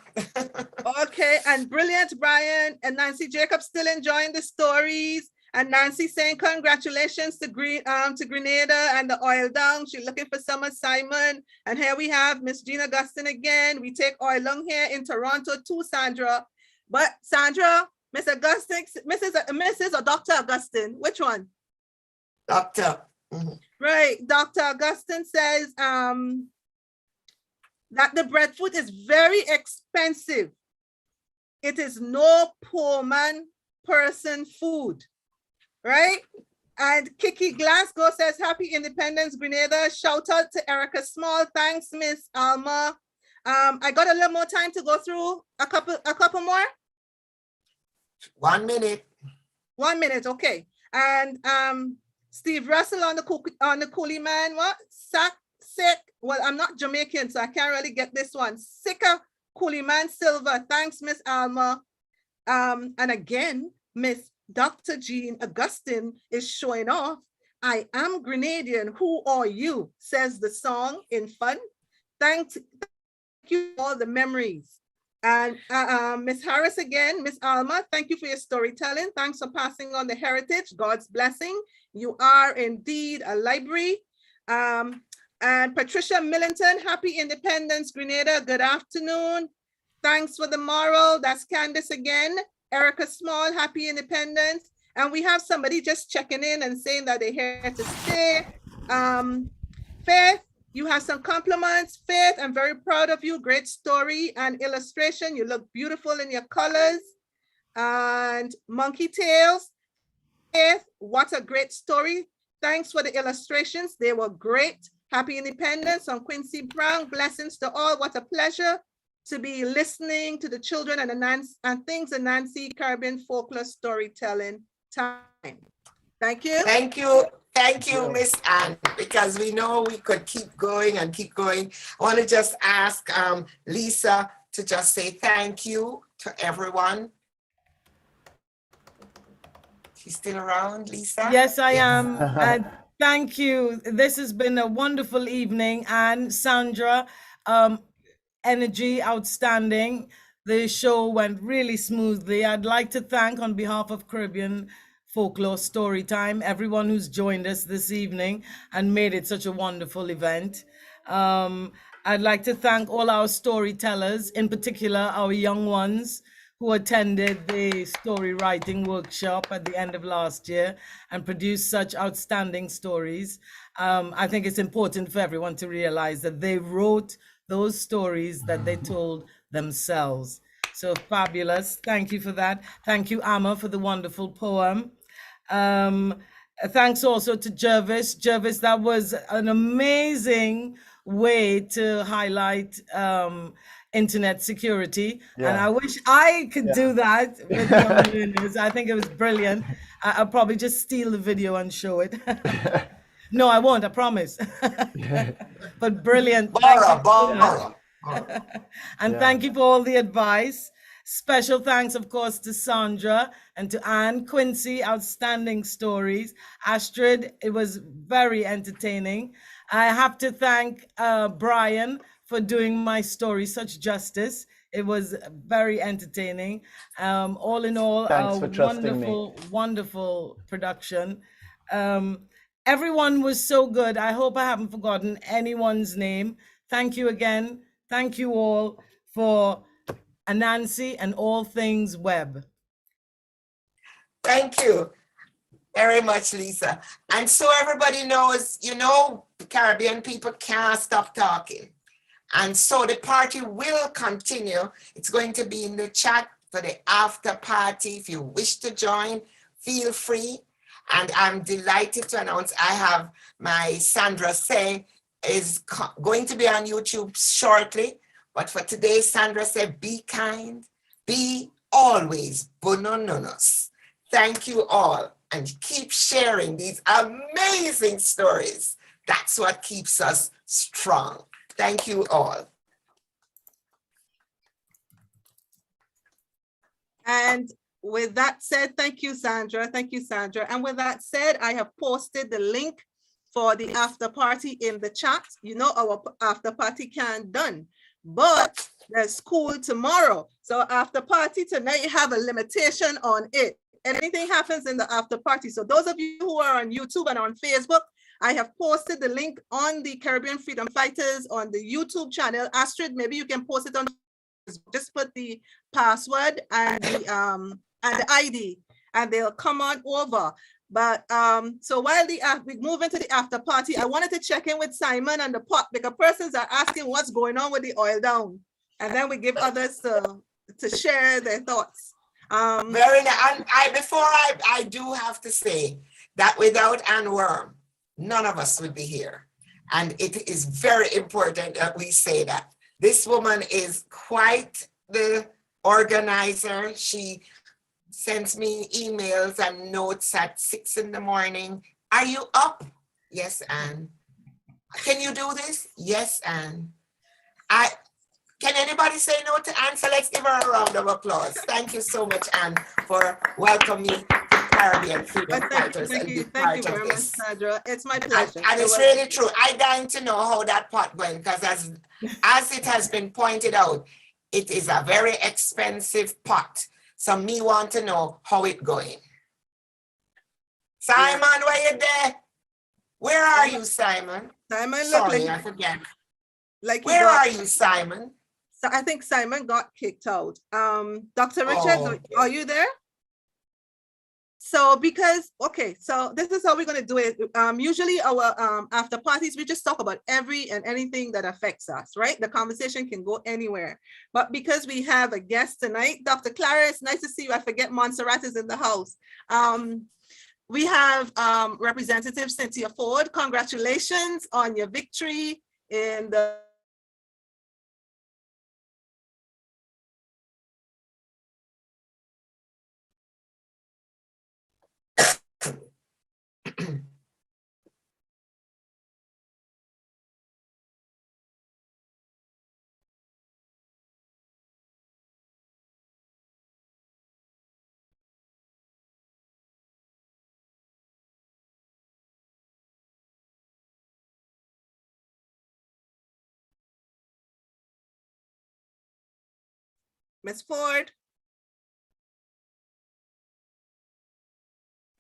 Okay, and brilliant, Brian. And Nancy Jacobs still enjoying the stories. And Nancy saying congratulations to Grenada and the Oil Dung. She's looking for some assignment. And here we have Miss Jean Augustine again. We take Oil Dung here in Toronto too, Sandra. But Sandra, Miss Augustine, Mrs. or Dr. Augustine, which one? Doctor. Right, Dr. Augustine says that the breadfruit is very expensive. It is no poor man person food. Right? And Kiki Glasgow says, happy Independence, Grenada. Shout out to Erica Small. Thanks, Miss Alma. I got a little more time to go through a couple more. 1 minute. 1 minute, okay. And Steve Russell on the Coolie Man, what? Sick. Well, I'm not Jamaican, so I can't really get this one. Sika Coolie Man Silver. Thanks, Miss Alma. And again, Miss Dr. Jean Augustine is showing off. I am Grenadian, who are you? Says the song in fun. Thank you for all the memories. And Miss Harris again, Miss Alma, thank you for your storytelling. Thanks for passing on the heritage. God's blessing. You are indeed a library. And Patricia Millington, happy Independence, Grenada. Good afternoon. Thanks for the moral. That's Candice again. Erica Small, happy Independence. And we have somebody just checking in and saying that they're here to stay. Faith, you have some compliments. Faith, I'm very proud of you. Great story and illustration. You look beautiful in your colors. And Monkey Tails, Faith, what a great story. Thanks for the illustrations. They were great. Happy Independence on Quincy Brown. Blessings to all. What a pleasure to be listening to the children and things in Nancy Caribbean folklore storytelling time. Thank you. Thank you. Thank you, Miss Anne, because we know we could keep going and keep going. I want to just ask Lisa to just say thank you to everyone. She's still around, Lisa? Yes, I am. And thank you. This has been a wonderful evening. And Sandra, energy outstanding. The show went really smoothly. I'd like to thank, on behalf of Caribbean Folklore Storytime, everyone who's joined us this evening and made it such a wonderful event. I'd like to thank all our storytellers, in particular our young ones who attended the story writing workshop at the end of last year and produced such outstanding stories. I think it's important for everyone to realize that they wrote those stories that they told themselves. So fabulous. Thank you for that. Thank you, Amma, for the wonderful poem. Thanks also to Jervis. Jervis, that was an amazing way to highlight internet security. Yeah. And I wish I could do that with young learners. I think it was brilliant. I'll probably just steal the video and show it. No, I won't, I promise. But brilliant. And thank you for all the advice. Special thanks, of course, to Sandra and to Anne Quincy, outstanding stories. Astrid, it was very entertaining. I have to thank Brian for doing my story such justice. It was very entertaining. All in all, Thanks a for trusting me. wonderful, wonderful production. Everyone was so good. I hope I haven't forgotten anyone's name. Thank you again. Thank you all for Anansi and all things web. Thank you very much, Lisa. And so everybody knows, you know, Caribbean people can't stop talking. And so the party will continue. It's going to be in the chat for the after party. If you wish to join, feel free. And I'm delighted to announce I have my Sandra Say is going to be on YouTube shortly. But for today, Sandra said, be kind, be always bonononos. Thank you all, and keep sharing these amazing stories. That's what keeps us strong. Thank you all. And with that said, thank you, Sandra. Thank you, Sandra. And with that said, I have posted the link for the after party in the chat. You know, our after party can't done, but there's school tomorrow. So after party tonight, you have a limitation on it. Anything happens in the after party. So those of you who are on YouTube and on Facebook, I have posted the link on the Caribbean Freedom Fighters on the YouTube channel. Astrid, maybe you can post it on, just put the password and the ID, and they'll come on over. But so while we move into the after party, I wanted to check in with Simon and the pot, because persons are asking what's going on with the oil down, and then we give others to share their thoughts. Very nice. And I do have to say that without Anne Worm, none of us would be here. And it is very important that we say that. This woman is quite the organizer. She sends me emails and notes at 6 in the morning. Are you up? Yes, Anne. Can you do this? Yes, Anne. Can anybody say no to Anne? So let's give her a round of applause. Thank you so much, Anne, for welcoming me to Caribbean Freedom Fighters. Thank you very much, Sandra. It's my pleasure. And it's really true. I'm dying to know how that pot went, because as it has been pointed out, it is a very expensive pot. So me want to know how it going. Simon, where you there? Where are you, Simon? Simon, sorry, I forget. Where are you, Simon? So I think Simon got kicked out. Dr. Richard, are you there? So so this is how we're going to do it. Usually our after parties, we just talk about every and anything that affects us, right? The conversation can go anywhere. But because we have a guest tonight, Dr. Clara, it's nice to see you. I forget Montserrat is in the house. We have Representative Cynthia Ford. Congratulations on your victory in the Ms. Ford.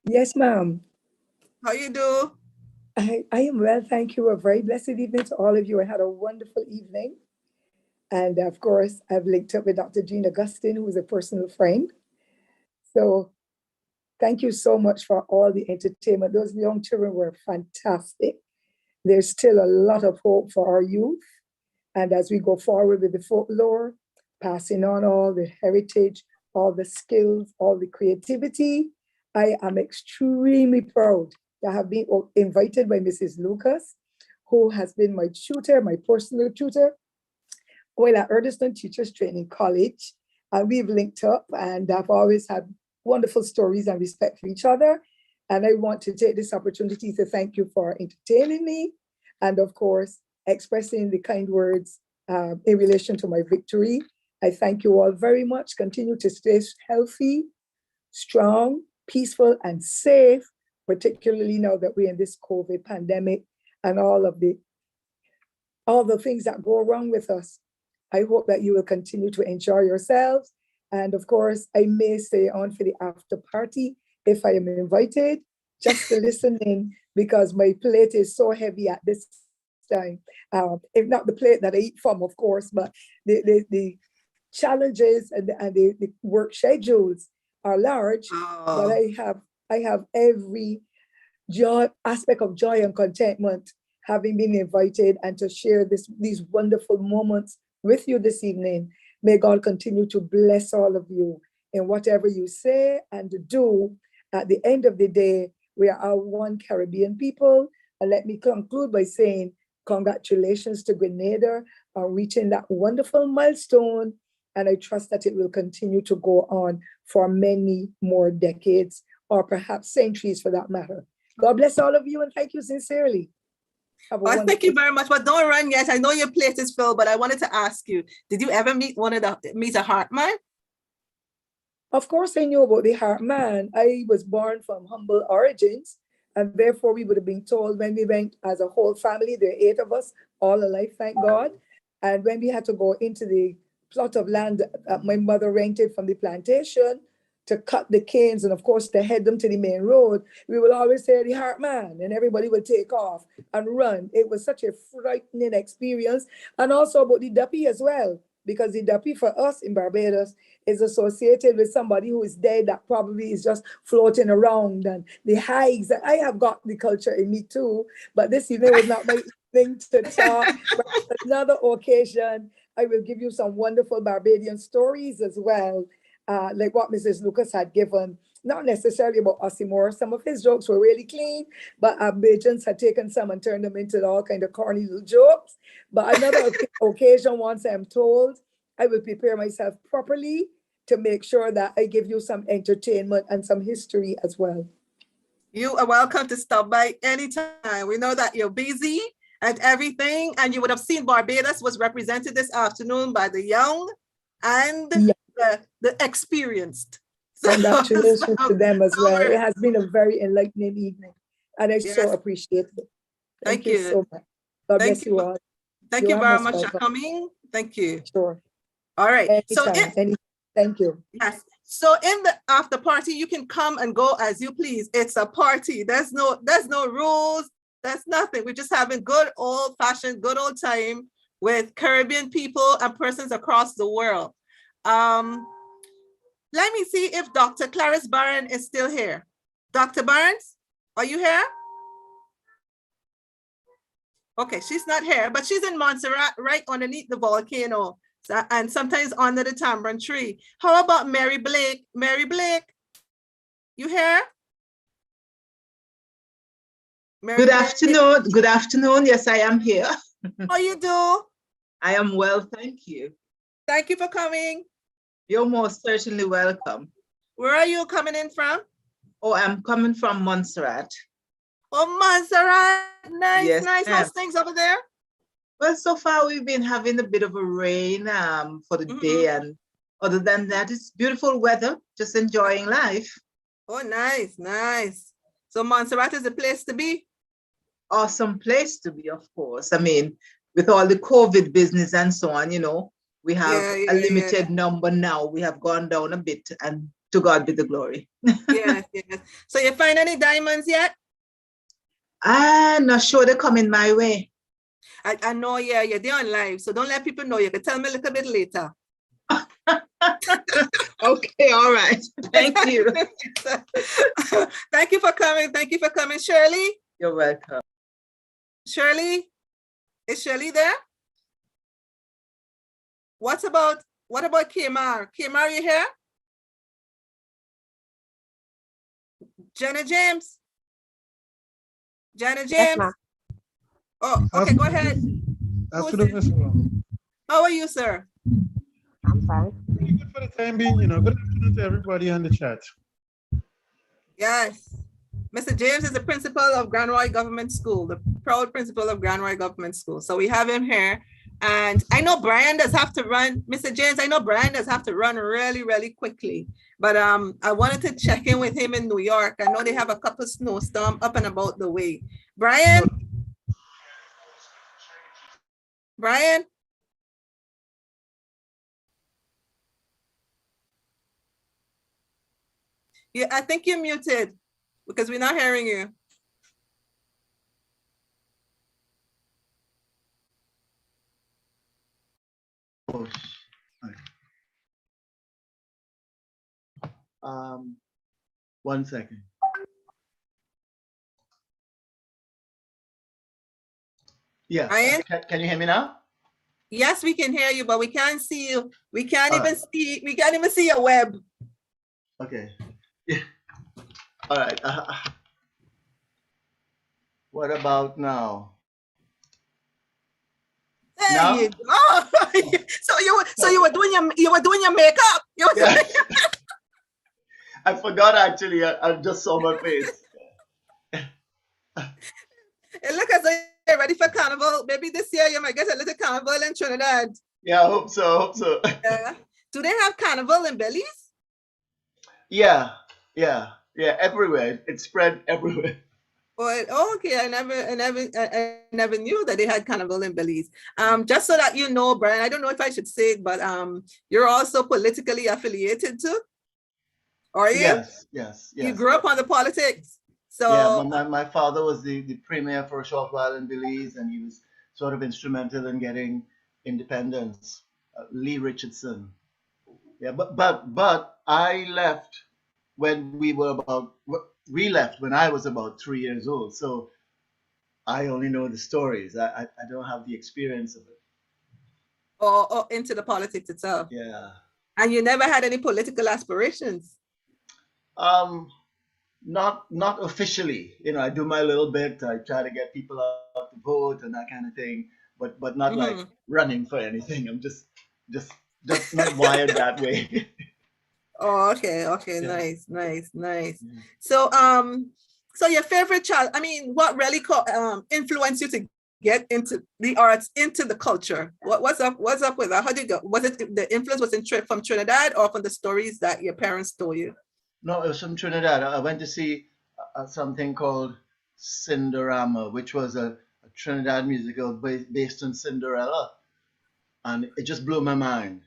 Yes, ma'am. How you do? I am well, thank you. A very blessed evening to all of you. I had a wonderful evening. And of course, I've linked up with Dr. Jean Augustine, who is a personal friend. So thank you so much for all the entertainment. Those young children were fantastic. There's still a lot of hope for our youth. And as we go forward with the folklore, passing on all the heritage, all the skills, all the creativity, I am extremely proud to have been invited by Mrs. Lucas, who has been my tutor, my personal tutor, while at Erdeston Teachers Training College. We've linked up, and I've always had wonderful stories and respect for each other. And I want to take this opportunity to thank you for entertaining me, and of course, expressing the kind words in relation to my victory. I thank you all very much. Continue to stay healthy, strong, peaceful, and safe, particularly now that we're in this COVID pandemic and all the things that go wrong with us. I hope that you will continue to enjoy yourselves. And of course, I may stay on for the after party if I am invited, just to listen in, because my plate is so heavy at this time. If not the plate that I eat from, of course, but the challenges and the work schedules are large. But I have every aspect of joy and contentment having been invited and to share these wonderful moments with you this evening. May God continue to bless all of you in whatever you say and do. At the end of the day, we are all one Caribbean people. And let me conclude by saying congratulations to Grenada on reaching that wonderful milestone. And I trust that it will continue to go on for many more decades, or perhaps centuries for that matter. God bless all of you, and thank you sincerely. Well, thank you very much. But don't run yet. I know your plate is filled, but I wanted to ask you, did you ever meet a heart man? Of course, I knew about the heart man. I was born from humble origins, and therefore we would have been told when we went as a whole family, there are 8 of us, all alive, thank God. And when we had to go into the plot of land that my mother rented from the plantation to cut the canes and of course to head them to the main road, we would always say the heart man, and everybody would take off and run. It was such a frightening experience. And also about the duppy as well, because the duppy for us in Barbados is associated with somebody who is dead that probably is just floating around, and the hikes. I have got the culture in me too, but this evening was not my thing to talk. But another occasion, I will give you some wonderful Barbadian stories as well, like what Mrs. Lucas had given, not necessarily about Osimor. Some of his jokes were really clean, but Bajans had taken some and turned them into all kind of corny little jokes. But another occasion, once I'm told, I will prepare myself properly to make sure that I give you some entertainment and some history as well. You are welcome to stop by anytime. We know that you're busy and everything, and you would have seen Barbados was represented this afternoon by the young and the experienced. Congratulations to them as well. It has been a very enlightening evening, and I so appreciate it. Thank you so much. God bless you all. Thank you very much for coming. Thank you. Sure. All right. Anytime. Thank you. Yes. So in the after party, you can come and go as you please. It's a party. There's no rules. There's nothing. We're just having good old fashioned, good old time with Caribbean people and persons across the world. Let me see if Dr. Clarice Barron is still here. Dr. Barnes, are you here? Okay, she's not here, but she's in Montserrat, right underneath the volcano, and sometimes under the tamarind tree. How about Mary Blake? Mary Blake, you here? Good afternoon. Good afternoon. Yes, I am here. How you do? I am well, thank you. Thank you for coming. You're most certainly welcome. Where are you coming in from? Oh, I'm coming from Montserrat. Oh, Montserrat. Nice, Yes, nice. How's things over there? Well, so far we've been having a bit of a rain for the day, and other than that, it's beautiful weather, just enjoying life. Oh, nice, nice. So Montserrat is a place to be? Awesome place to be, of course. I mean, with all the COVID business and so on, you know, we have a limited number now. We have gone down a bit, and to God be the glory. Yes, yes. So you find any diamonds yet? I'm not sure they're coming my way. I know, yeah, they're on live, so don't let people know. You can tell me a little bit later. Okay, all right. Thank you. Thank you for coming. Thank you for coming, Shirley. You're welcome. Shirley, is Shirley there? What about Kmar? Kmar, you here? Jenna James? Jenna James? Yes, oh, okay, go ahead. Afternoon, How are you, sir? I'm fine. Pretty good for the time being, you know. Good afternoon to everybody on the chat. Yes. Mr. James is the principal of Grand Roy Government School, the proud principal of Grand Roy Government School. So we have him here And I know Brian does have to run, Mr. James, I know Brian does have to run really, really quickly. But I wanted to check in with him in New York. I know they have a couple snowstorms up and about the way. Brian? Brian? Yeah, I think you're muted because we're not hearing you. One second. Yeah. Brian? Can you hear me now? Yes, we can hear you, but we can't see you. We can't All even right. see. We can't even see your web. Okay. Yeah. All right. What about now? There Now? you go. So you were doing your makeup. You were Yeah. I forgot actually. I just saw my face. It looks as though you're ready for carnival. Maybe this year you might get a little carnival in Trinidad. Yeah, I hope so. I hope so. Yeah. Do they have carnival in Belize? Yeah. Everywhere. It's spread everywhere. Okay, I never knew that they had carnival in Belize. Just so that you know, Brian, I don't know if I should say it, but you're also politically affiliated too. Are you? Yes. You grew up on the politics. So yeah, my father was the premier for a short while in Belize, and he was sort of instrumental in getting independence. Lee Richardson. Yeah, but I left when we left when I was about 3 years old. So I only know the stories. I don't have the experience of it. or into the politics itself. Yeah. And you never had any political aspirations? Not officially. I do my little bit. I try to get people out to vote and that kind of thing, but not like running for anything. I'm just not wired that way. Oh, okay. Yeah. Nice. So so your favorite child, I mean, what really influenced you to get into the arts, into the culture? What's up with that? How did you go? Was it the influence from Trinidad or from the stories that your parents told you? No, it was from Trinidad. I went to see something called Cinderama, which was a Trinidad musical based on Cinderella, and it just blew my mind.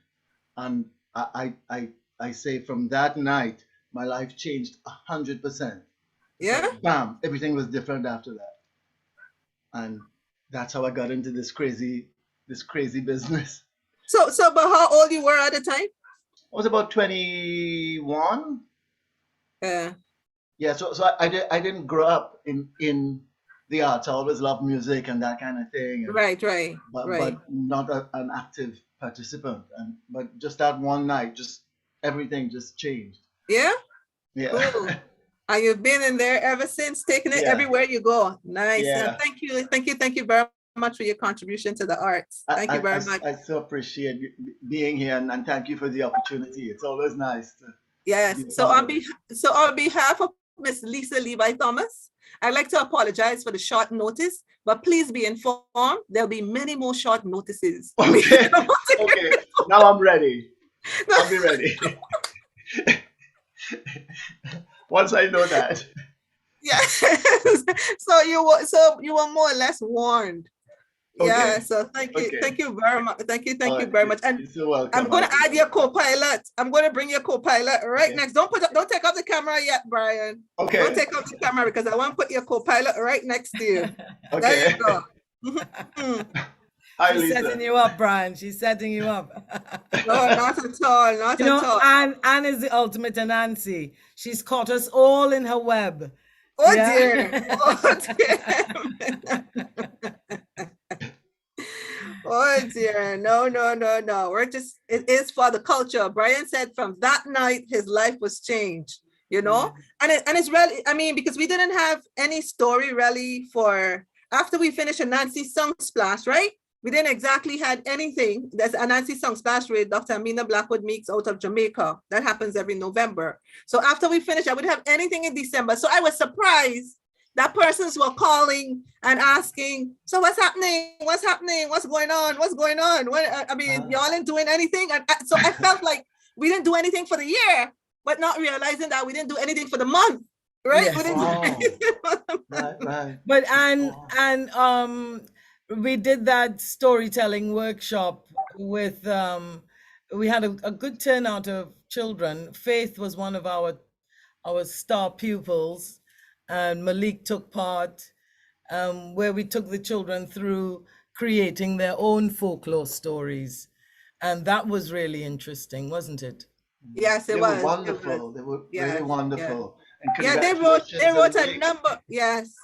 And I say from that night, my life changed 100%. Yeah. Bam! Everything was different after that, and that's how I got into this crazy business. So, but how old you were at the time? I was about 21. Yeah. Yeah, so I didn't grow up in the arts. I always loved music and that kind of thing. Right. But not an active participant. But just that one night, just everything just changed. Yeah. Yeah. Cool. And you've been in there ever since, taking it everywhere you go. Nice. Yeah. Thank you very much for your contribution to the arts. Thank you very much. I so appreciate being here, and thank you for the opportunity. It's always nice to. Yes. So on behalf of Miss Lisa Levi Thomas, I'd like to apologize for the short notice, but please be informed there'll be many more short notices. Okay. Okay. Now I'm ready. I'll be ready. Once I know that. Yeah. So you were more or less warned. Okay. Yeah. So thank you very much. Thank you very much. And you're so welcome. I'm going to add your co-pilot. I'm going to bring your co-pilot right next. Don't take off the camera yet, Brian. Okay. Don't take off the camera because I want to put your co-pilot right next to you. Okay. There you go. Hi, She's Lisa. setting you up, Brian. She's setting you up. No, not at all. Not at all. Anne is the ultimate Anansi. She's caught us all in her web. Oh Yeah? dear. Oh dear. No. It is for the culture. Brian said from that night his life was changed, and it's really, I mean, because we didn't have any story really for after we finished Anansi Song Splash, right? We didn't exactly had anything. There's Anansi Song Splash with Dr. Amina Blackwood Meeks out of Jamaica. That happens every November. So after we finished, I wouldn't have anything in December. So I was surprised that persons were calling and asking, so what's happening? What's happening? What's going on? What's going on? I mean, y'all ain't doing anything. And so I felt like we didn't do anything for the year, but not realizing that we didn't do anything for the month, right? Yes. We didn't do anything for the month. Right. But we did that storytelling workshop with we had a good turnout of children. Faith was one of our star pupils, and Malik took part, where we took the children through creating their own folklore stories, and that was really interesting, wasn't it? Yes, it They was. were wonderful. They were really wonderful. And Yeah, they wrote a number. Yes,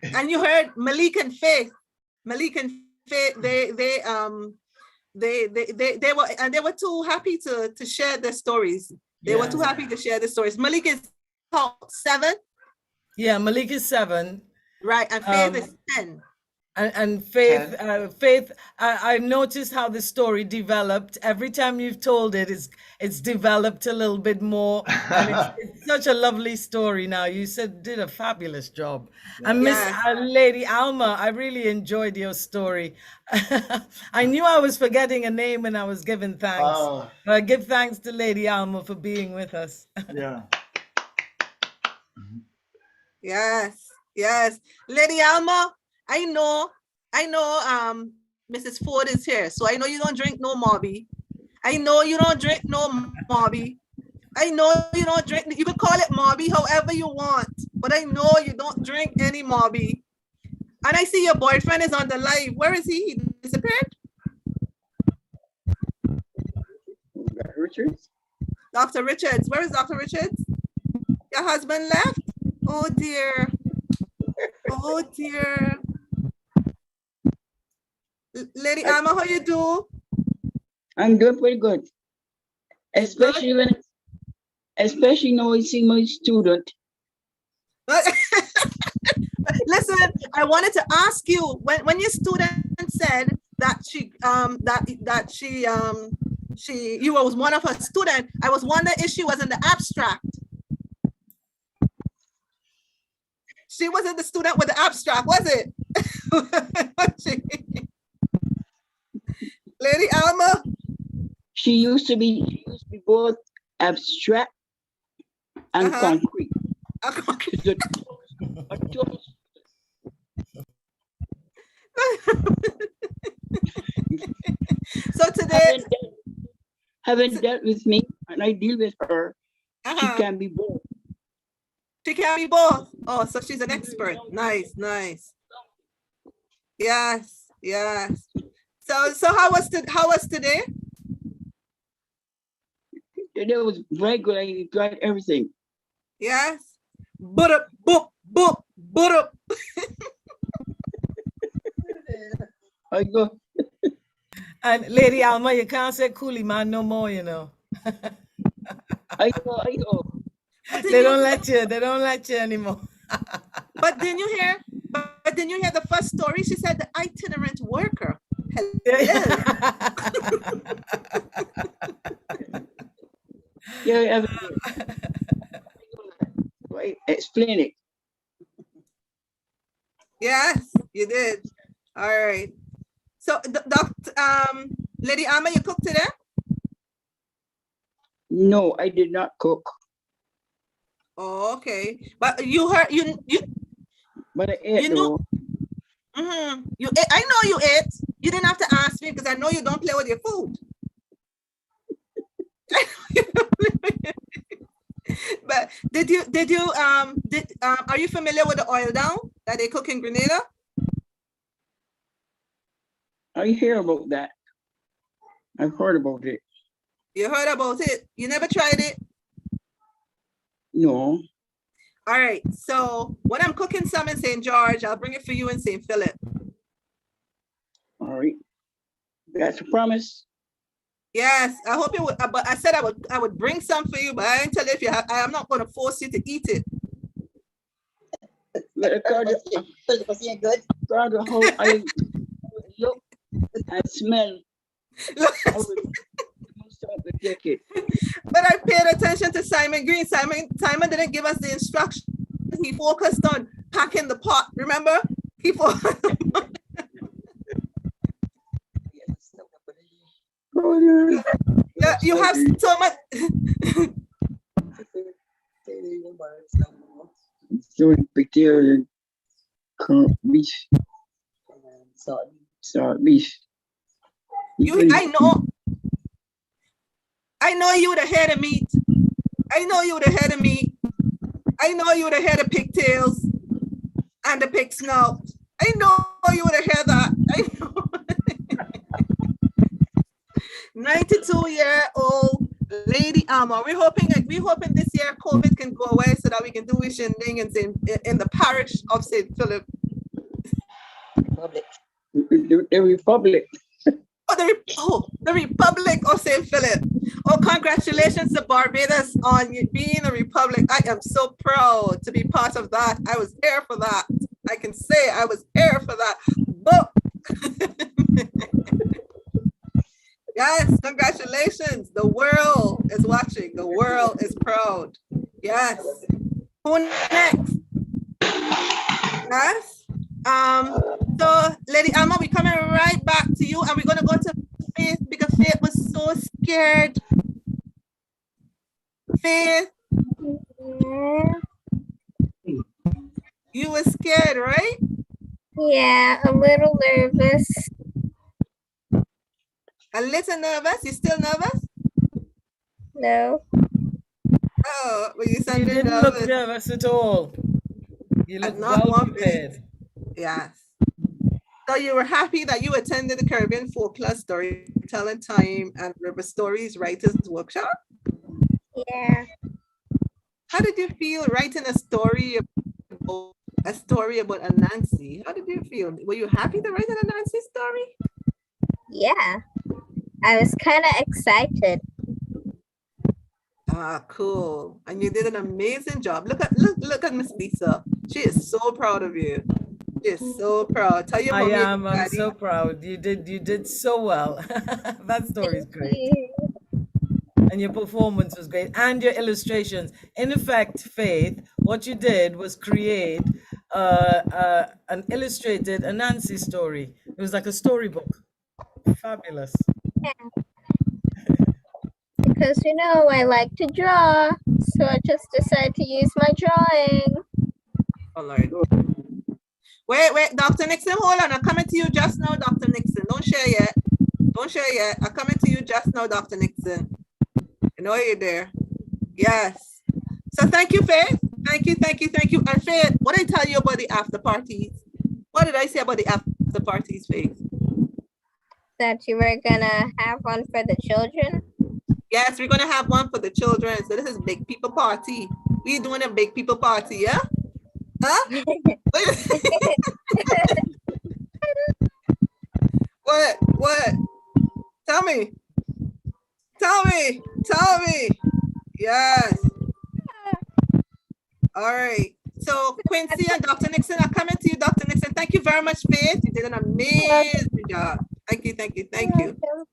and you heard Malik and Faith. Malik and Faith, they were too happy to share their stories. They were too happy to share the stories. Malik is 7. Yeah, Malik is 7. Right, and Faith is 10. And Faith, Faith, I noticed how the story developed. Every time you've told it, it's developed a little bit more. And it's such a lovely story now. You did a fabulous job. And Miss Lady Alma, I really enjoyed your story. I knew I was forgetting a name when I was giving thanks. But I give thanks to Lady Alma for being with us. Yeah. Yes. Lady Alma, I know, Mrs. Ford is here, so I know you don't drink no Mobby. I know you don't drink no Mobby. I know you don't drink, you can call it Mobby however you want, but I know you don't drink any Mobby. And I see your boyfriend is on the live. Where is he? He disappeared? Richards? Dr. Richards. Where is Dr. Richards? Your husband left? Oh dear. Oh dear. Lady Alma, how you do? I'm doing pretty good. Especially now I see my student. Listen, I wanted to ask you, when your student said that you was one of her students, I was wondering if she was in the abstract. She wasn't the student with the abstract, was it? Lady Alma? She used to be both abstract and concrete. So today, having dealt with me and I deal with her, she can be both. She can be both. Oh, so she's an expert. Nice. Yes. So how was today? Today was very good. I enjoyed everything. Yes. Boop. I go. And Lady Alma, you can't say coolie man no more, you know. I go. They don't let you anymore. But didn't you hear the first story? She said the itinerant worker. Hello. Yeah, explain it. Yes, you did. All right. So, Lady Alma, you cooked today? No, I did not cook. Oh, okay. But you heard you. But I ate. You ate. I know you ate. You didn't have to ask me because I know you don't play with your food. But are you familiar with the oil down that they cook in Grenada? I hear about that. I've heard about it. You heard about it? You never tried it? No. All right. So when I'm cooking some in St. George, I'll bring it for you in St. Philip. All right. That's a promise. Yes, I hope you would. But I said I would bring some for you, but I didn't tell you if you have. I am not going to force you to eat it. God, how I look and smell. But I paid attention to Simon Green. Simon didn't give us the instruction. He focused on packing the pot, remember? People. Yeah, you have so much. Doing potato, corned beef, salt beef. I know you would have had a meat. I know you would have had a meat. I know you would have had the pigtails and the pig snout. I know you would have had that. I know. 92-year-old Lady Alma. We're hoping this year COVID can go away so that we can do shindigans in the parish of St. Philip. The Republic. The Republic of St. Philip. Oh, congratulations to Barbados on being a republic. I am so proud to be part of that. I was here for that. I can say I was here for that. But yes, congratulations. The world is watching. The world is proud. Yes. Who next? Yes. So Lady Alma, we're coming right back to you, and we're gonna go to Faith because Faith was so scared. Faith, you were scared, right? Yeah, a little nervous. A little nervous? You still nervous? No. Oh, well, you sounded didn't nervous. look nervous at all. You look Not well one prepared. bit. Yes. So you were happy that you attended the Caribbean Folklore Storytelling Time and River Stories Writers Workshop? Yeah. How did you feel writing a story about Anansi? How did you feel? Were you happy to write an Anansi story? Yeah. I was kind of excited. Ah, cool. And you did an amazing job. Look at Miss Lisa. She is so proud of you. She is so proud. Tell your mommy and I'm daddy. so proud. You did so well. That story is great. And your performance was great. And your illustrations. In effect, Faith, what you did was create an illustrated Anansi story. It was like a storybook. Fabulous. Yeah. Because, I like to draw. So I just decided to use my drawing. Oh, Lord. Wait, Dr. Nixon, hold on. I'm coming to you just now, Dr. Nixon. Don't share yet. Don't share yet. I'm coming to you just now, Dr. Nixon. I know you're there. Yes. So thank you, Faith. Thank you. And Faith, what did I tell you about the after parties? What did I say about the after parties, Faith? That you were gonna have one for the children? Yes, we're gonna have one for the children. So this is big people party. We're doing a big people party, yeah? Huh? What? Tell me. Yes. All right. So Quincy and Dr. Nixon are coming to you, Dr. Nixon. Thank you very much, Faith. You did an amazing job. Thank you.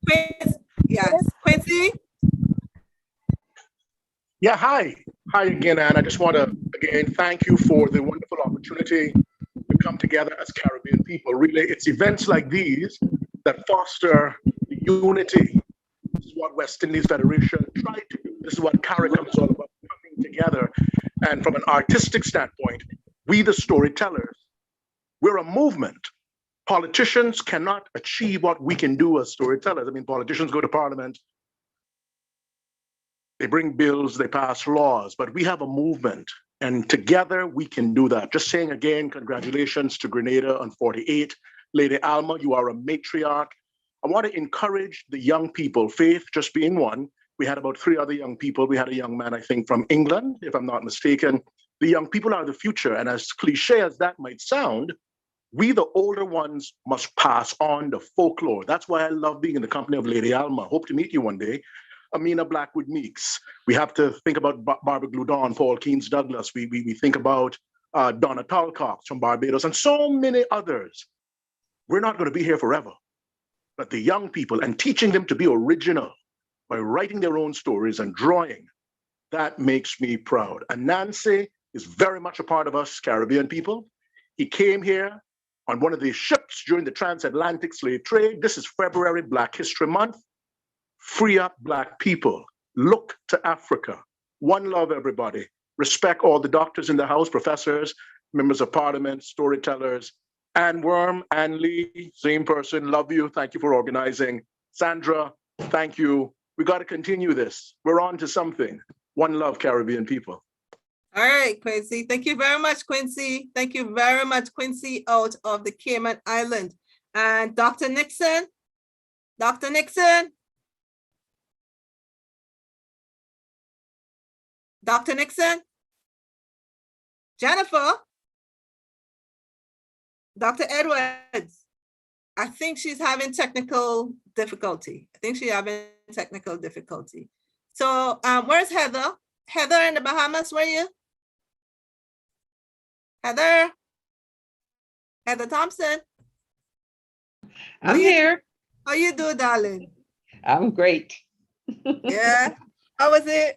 Quincy, yes. Quincy? Yeah, hi. Hi again, Anne. I just want to, again, thank you for the wonderful opportunity to come together as Caribbean people. Really, it's events like these that foster the unity. This is what West Indies Federation tried to do. This is what CARICOM is all about, coming together. And from an artistic standpoint, we, the storytellers, we're a movement. Politicians cannot achieve what we can do as storytellers. I mean, politicians go to parliament, they bring bills, they pass laws, but we have a movement, and together we can do that. Just saying again, congratulations to Grenada on 48. Lady Alma, you are a matriarch. I want to encourage the young people, Faith just being one. We had about 3 other young people. We had a young man, I think, from England, if I'm not mistaken. The young people are the future, and as cliche as that might sound, we, the older ones, must pass on the folklore. That's why I love being in the company of Lady Alma. Hope to meet you one day. Amina Blackwood Meeks. We have to think about Barbara Gloudon, Paul Keynes Douglas. We think about Donna Talcox from Barbados and so many others. We're not going to be here forever. But the young people, and teaching them to be original by writing their own stories and drawing, that makes me proud. Anansi is very much a part of us Caribbean people. He came here on one of these ships during the transatlantic slave trade. This is February, Black History Month. Free up Black people. Look to Africa. One love, everybody. Respect all the doctors in the house, professors, members of parliament, storytellers. Ann Worm, Ann Lee, same person, love you. Thank you for organizing. Sandra, thank you. We got to continue this. We're on to something. One love, Caribbean people. All right, Quincy. Thank you very much, Quincy. Thank you very much, Quincy, out of the Cayman Island. And Dr. Nixon? Dr. Nixon? Dr. Nixon? Jennifer? Dr. Edwards? I think she's having technical difficulty. So where's Heather? Heather in the Bahamas, where are you? Heather? Heather Thompson? I'm here. How you do, darling? I'm great. Yeah. How was it?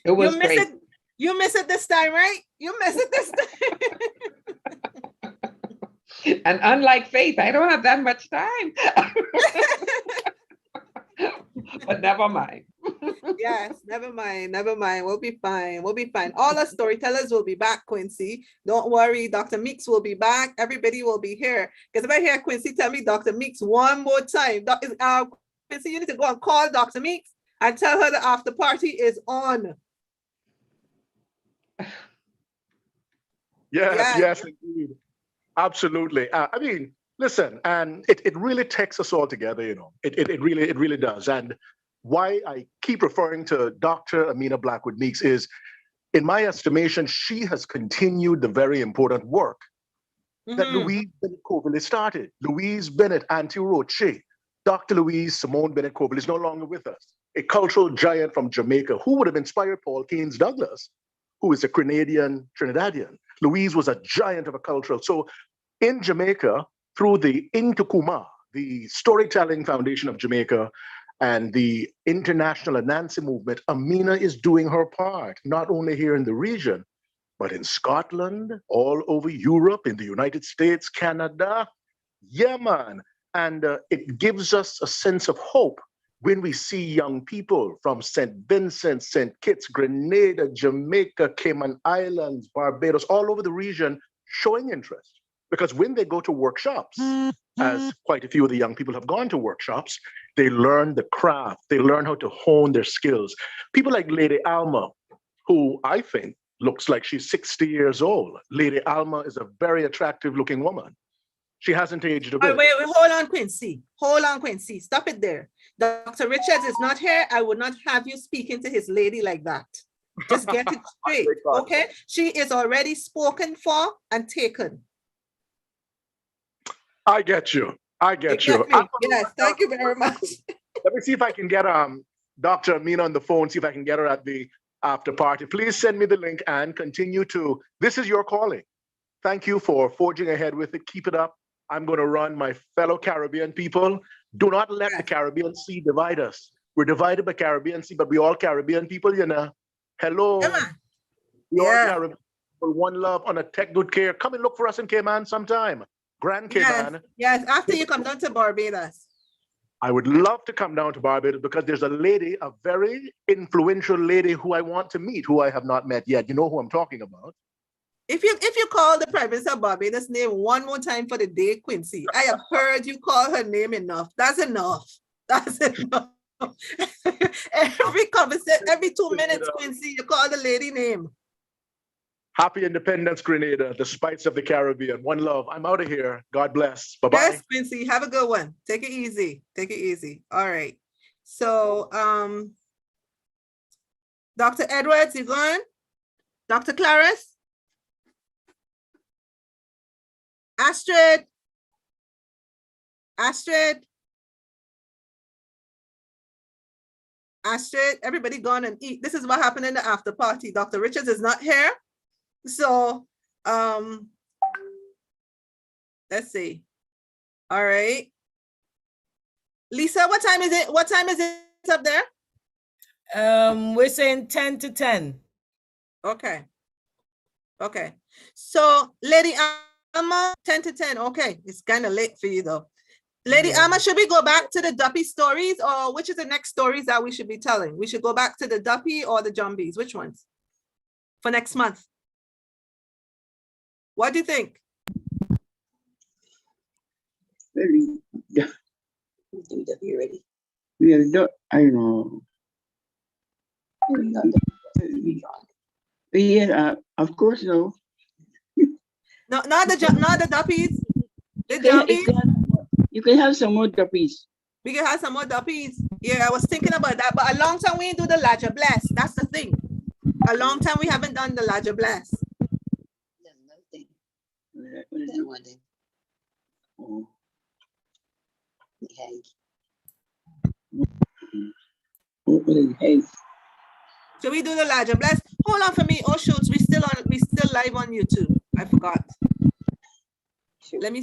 It was great. You miss it this time, right? You miss it this time. And unlike Faith, I don't have that much time. But never mind. Yes, never mind. We'll be fine. All the storytellers will be back, Quincy. Don't worry. Dr. Meeks will be back. Everybody will be here. Because if I hear Quincy tell me Dr. Meeks one more time, Quincy, you need to go and call Dr. Meeks and tell her the after party is on. Yes, indeed. Absolutely. I mean, listen, and it really takes us all together, you know. It really does. And why I keep referring to Dr. Amina Blackwood Meeks is, in my estimation, she has continued the very important work that Louise Bennett Coverley started. Louise Bennett, Auntie Roche, Dr. Louise Simone Bennett Coverley is no longer with us. A cultural giant from Jamaica who would have inspired Paul Keynes Douglas, who is a Canadian Trinidadian. Louise was a giant of a cultural. So in Jamaica, through the Intukuma, the Storytelling Foundation of Jamaica, and the International Anansi movement, Amina is doing her part, not only here in the region, but in Scotland, all over Europe, in the United States, Canada. Yeah, man. And it gives us a sense of hope when we see young people from St. Vincent, St. Kitts, Grenada, Jamaica, Cayman Islands, Barbados, all over the region showing interest. Because when they go to workshops, as quite a few of the young people have gone to workshops, they learn the craft, they learn how to hone their skills. People like Lady Alma, who I think looks like she's 60 years old. Lady Alma is a very attractive looking woman. She hasn't aged a bit. Wait, hold on, Quincy. Stop it there. Dr. Richards is not here. I would not have you speaking to his lady like that. Just get it straight, okay? She is already spoken for and taken. I get you. Yes, thank you very much. Let me see if I can get Dr. Amina on the phone, see if I can get her at the after party. Please send me the link and continue to, this is your calling. Thank you for forging ahead with it. Keep it up. I'm going to run my fellow Caribbean people. Do not let the Caribbean Sea divide us. We're divided by Caribbean Sea, but we all Caribbean people, you know. Hello. We all Caribbean people, one love on a Tech Good Care. Come and look for us in Cayman sometime. Grand Cayman. Yes, after you come down to Barbados. I would love to come down to Barbados because there's a lady, a very influential lady who I want to meet, who I have not met yet. You know who I'm talking about. If you call the Prime Minister of Barbados' name one more time for the day, Quincy, I have heard you call her name enough. That's enough. Every conversation, every 2 minutes, Quincy, you call the lady name. Happy Independence, Grenada, the spice of the Caribbean. One love. I'm out of here. God bless. Bye-bye. Yes, Quincy, have a good one. Take it easy. All right. So, Dr. Edwards, you going? Dr. Clarice? Astrid, everybody gone and eat. This is what happened in the after party. Dr. Richards is not here. So, let's see. All right. Lisa, what time is it? What time is it up there? We're saying 10 to 10. Okay. Okay. So Lady Alma, 10 to 10. Okay. It's kind of late for you though. Lady Alma, should we go back to the Duppy stories, or which is the next stories that we should be telling? We should go back to the Duppy or the Jumbies. Which ones? For next month. What do you think? Very, yeah. You ready? Yeah, I don't know. Yeah, of course, no. No, not the Duppies. The Jumbies. You can have some more Duppies. We can have some more Duppies. Yeah, I was thinking about that, but a long time we didn't do the Ladger Blast. That's the thing. A long time we haven't done the Ladger Blast. What is that one thing? Oh. Hey. Should we do the Ladger Blast? Hold on for me. Oh shoots, we still live on YouTube. I forgot. Let me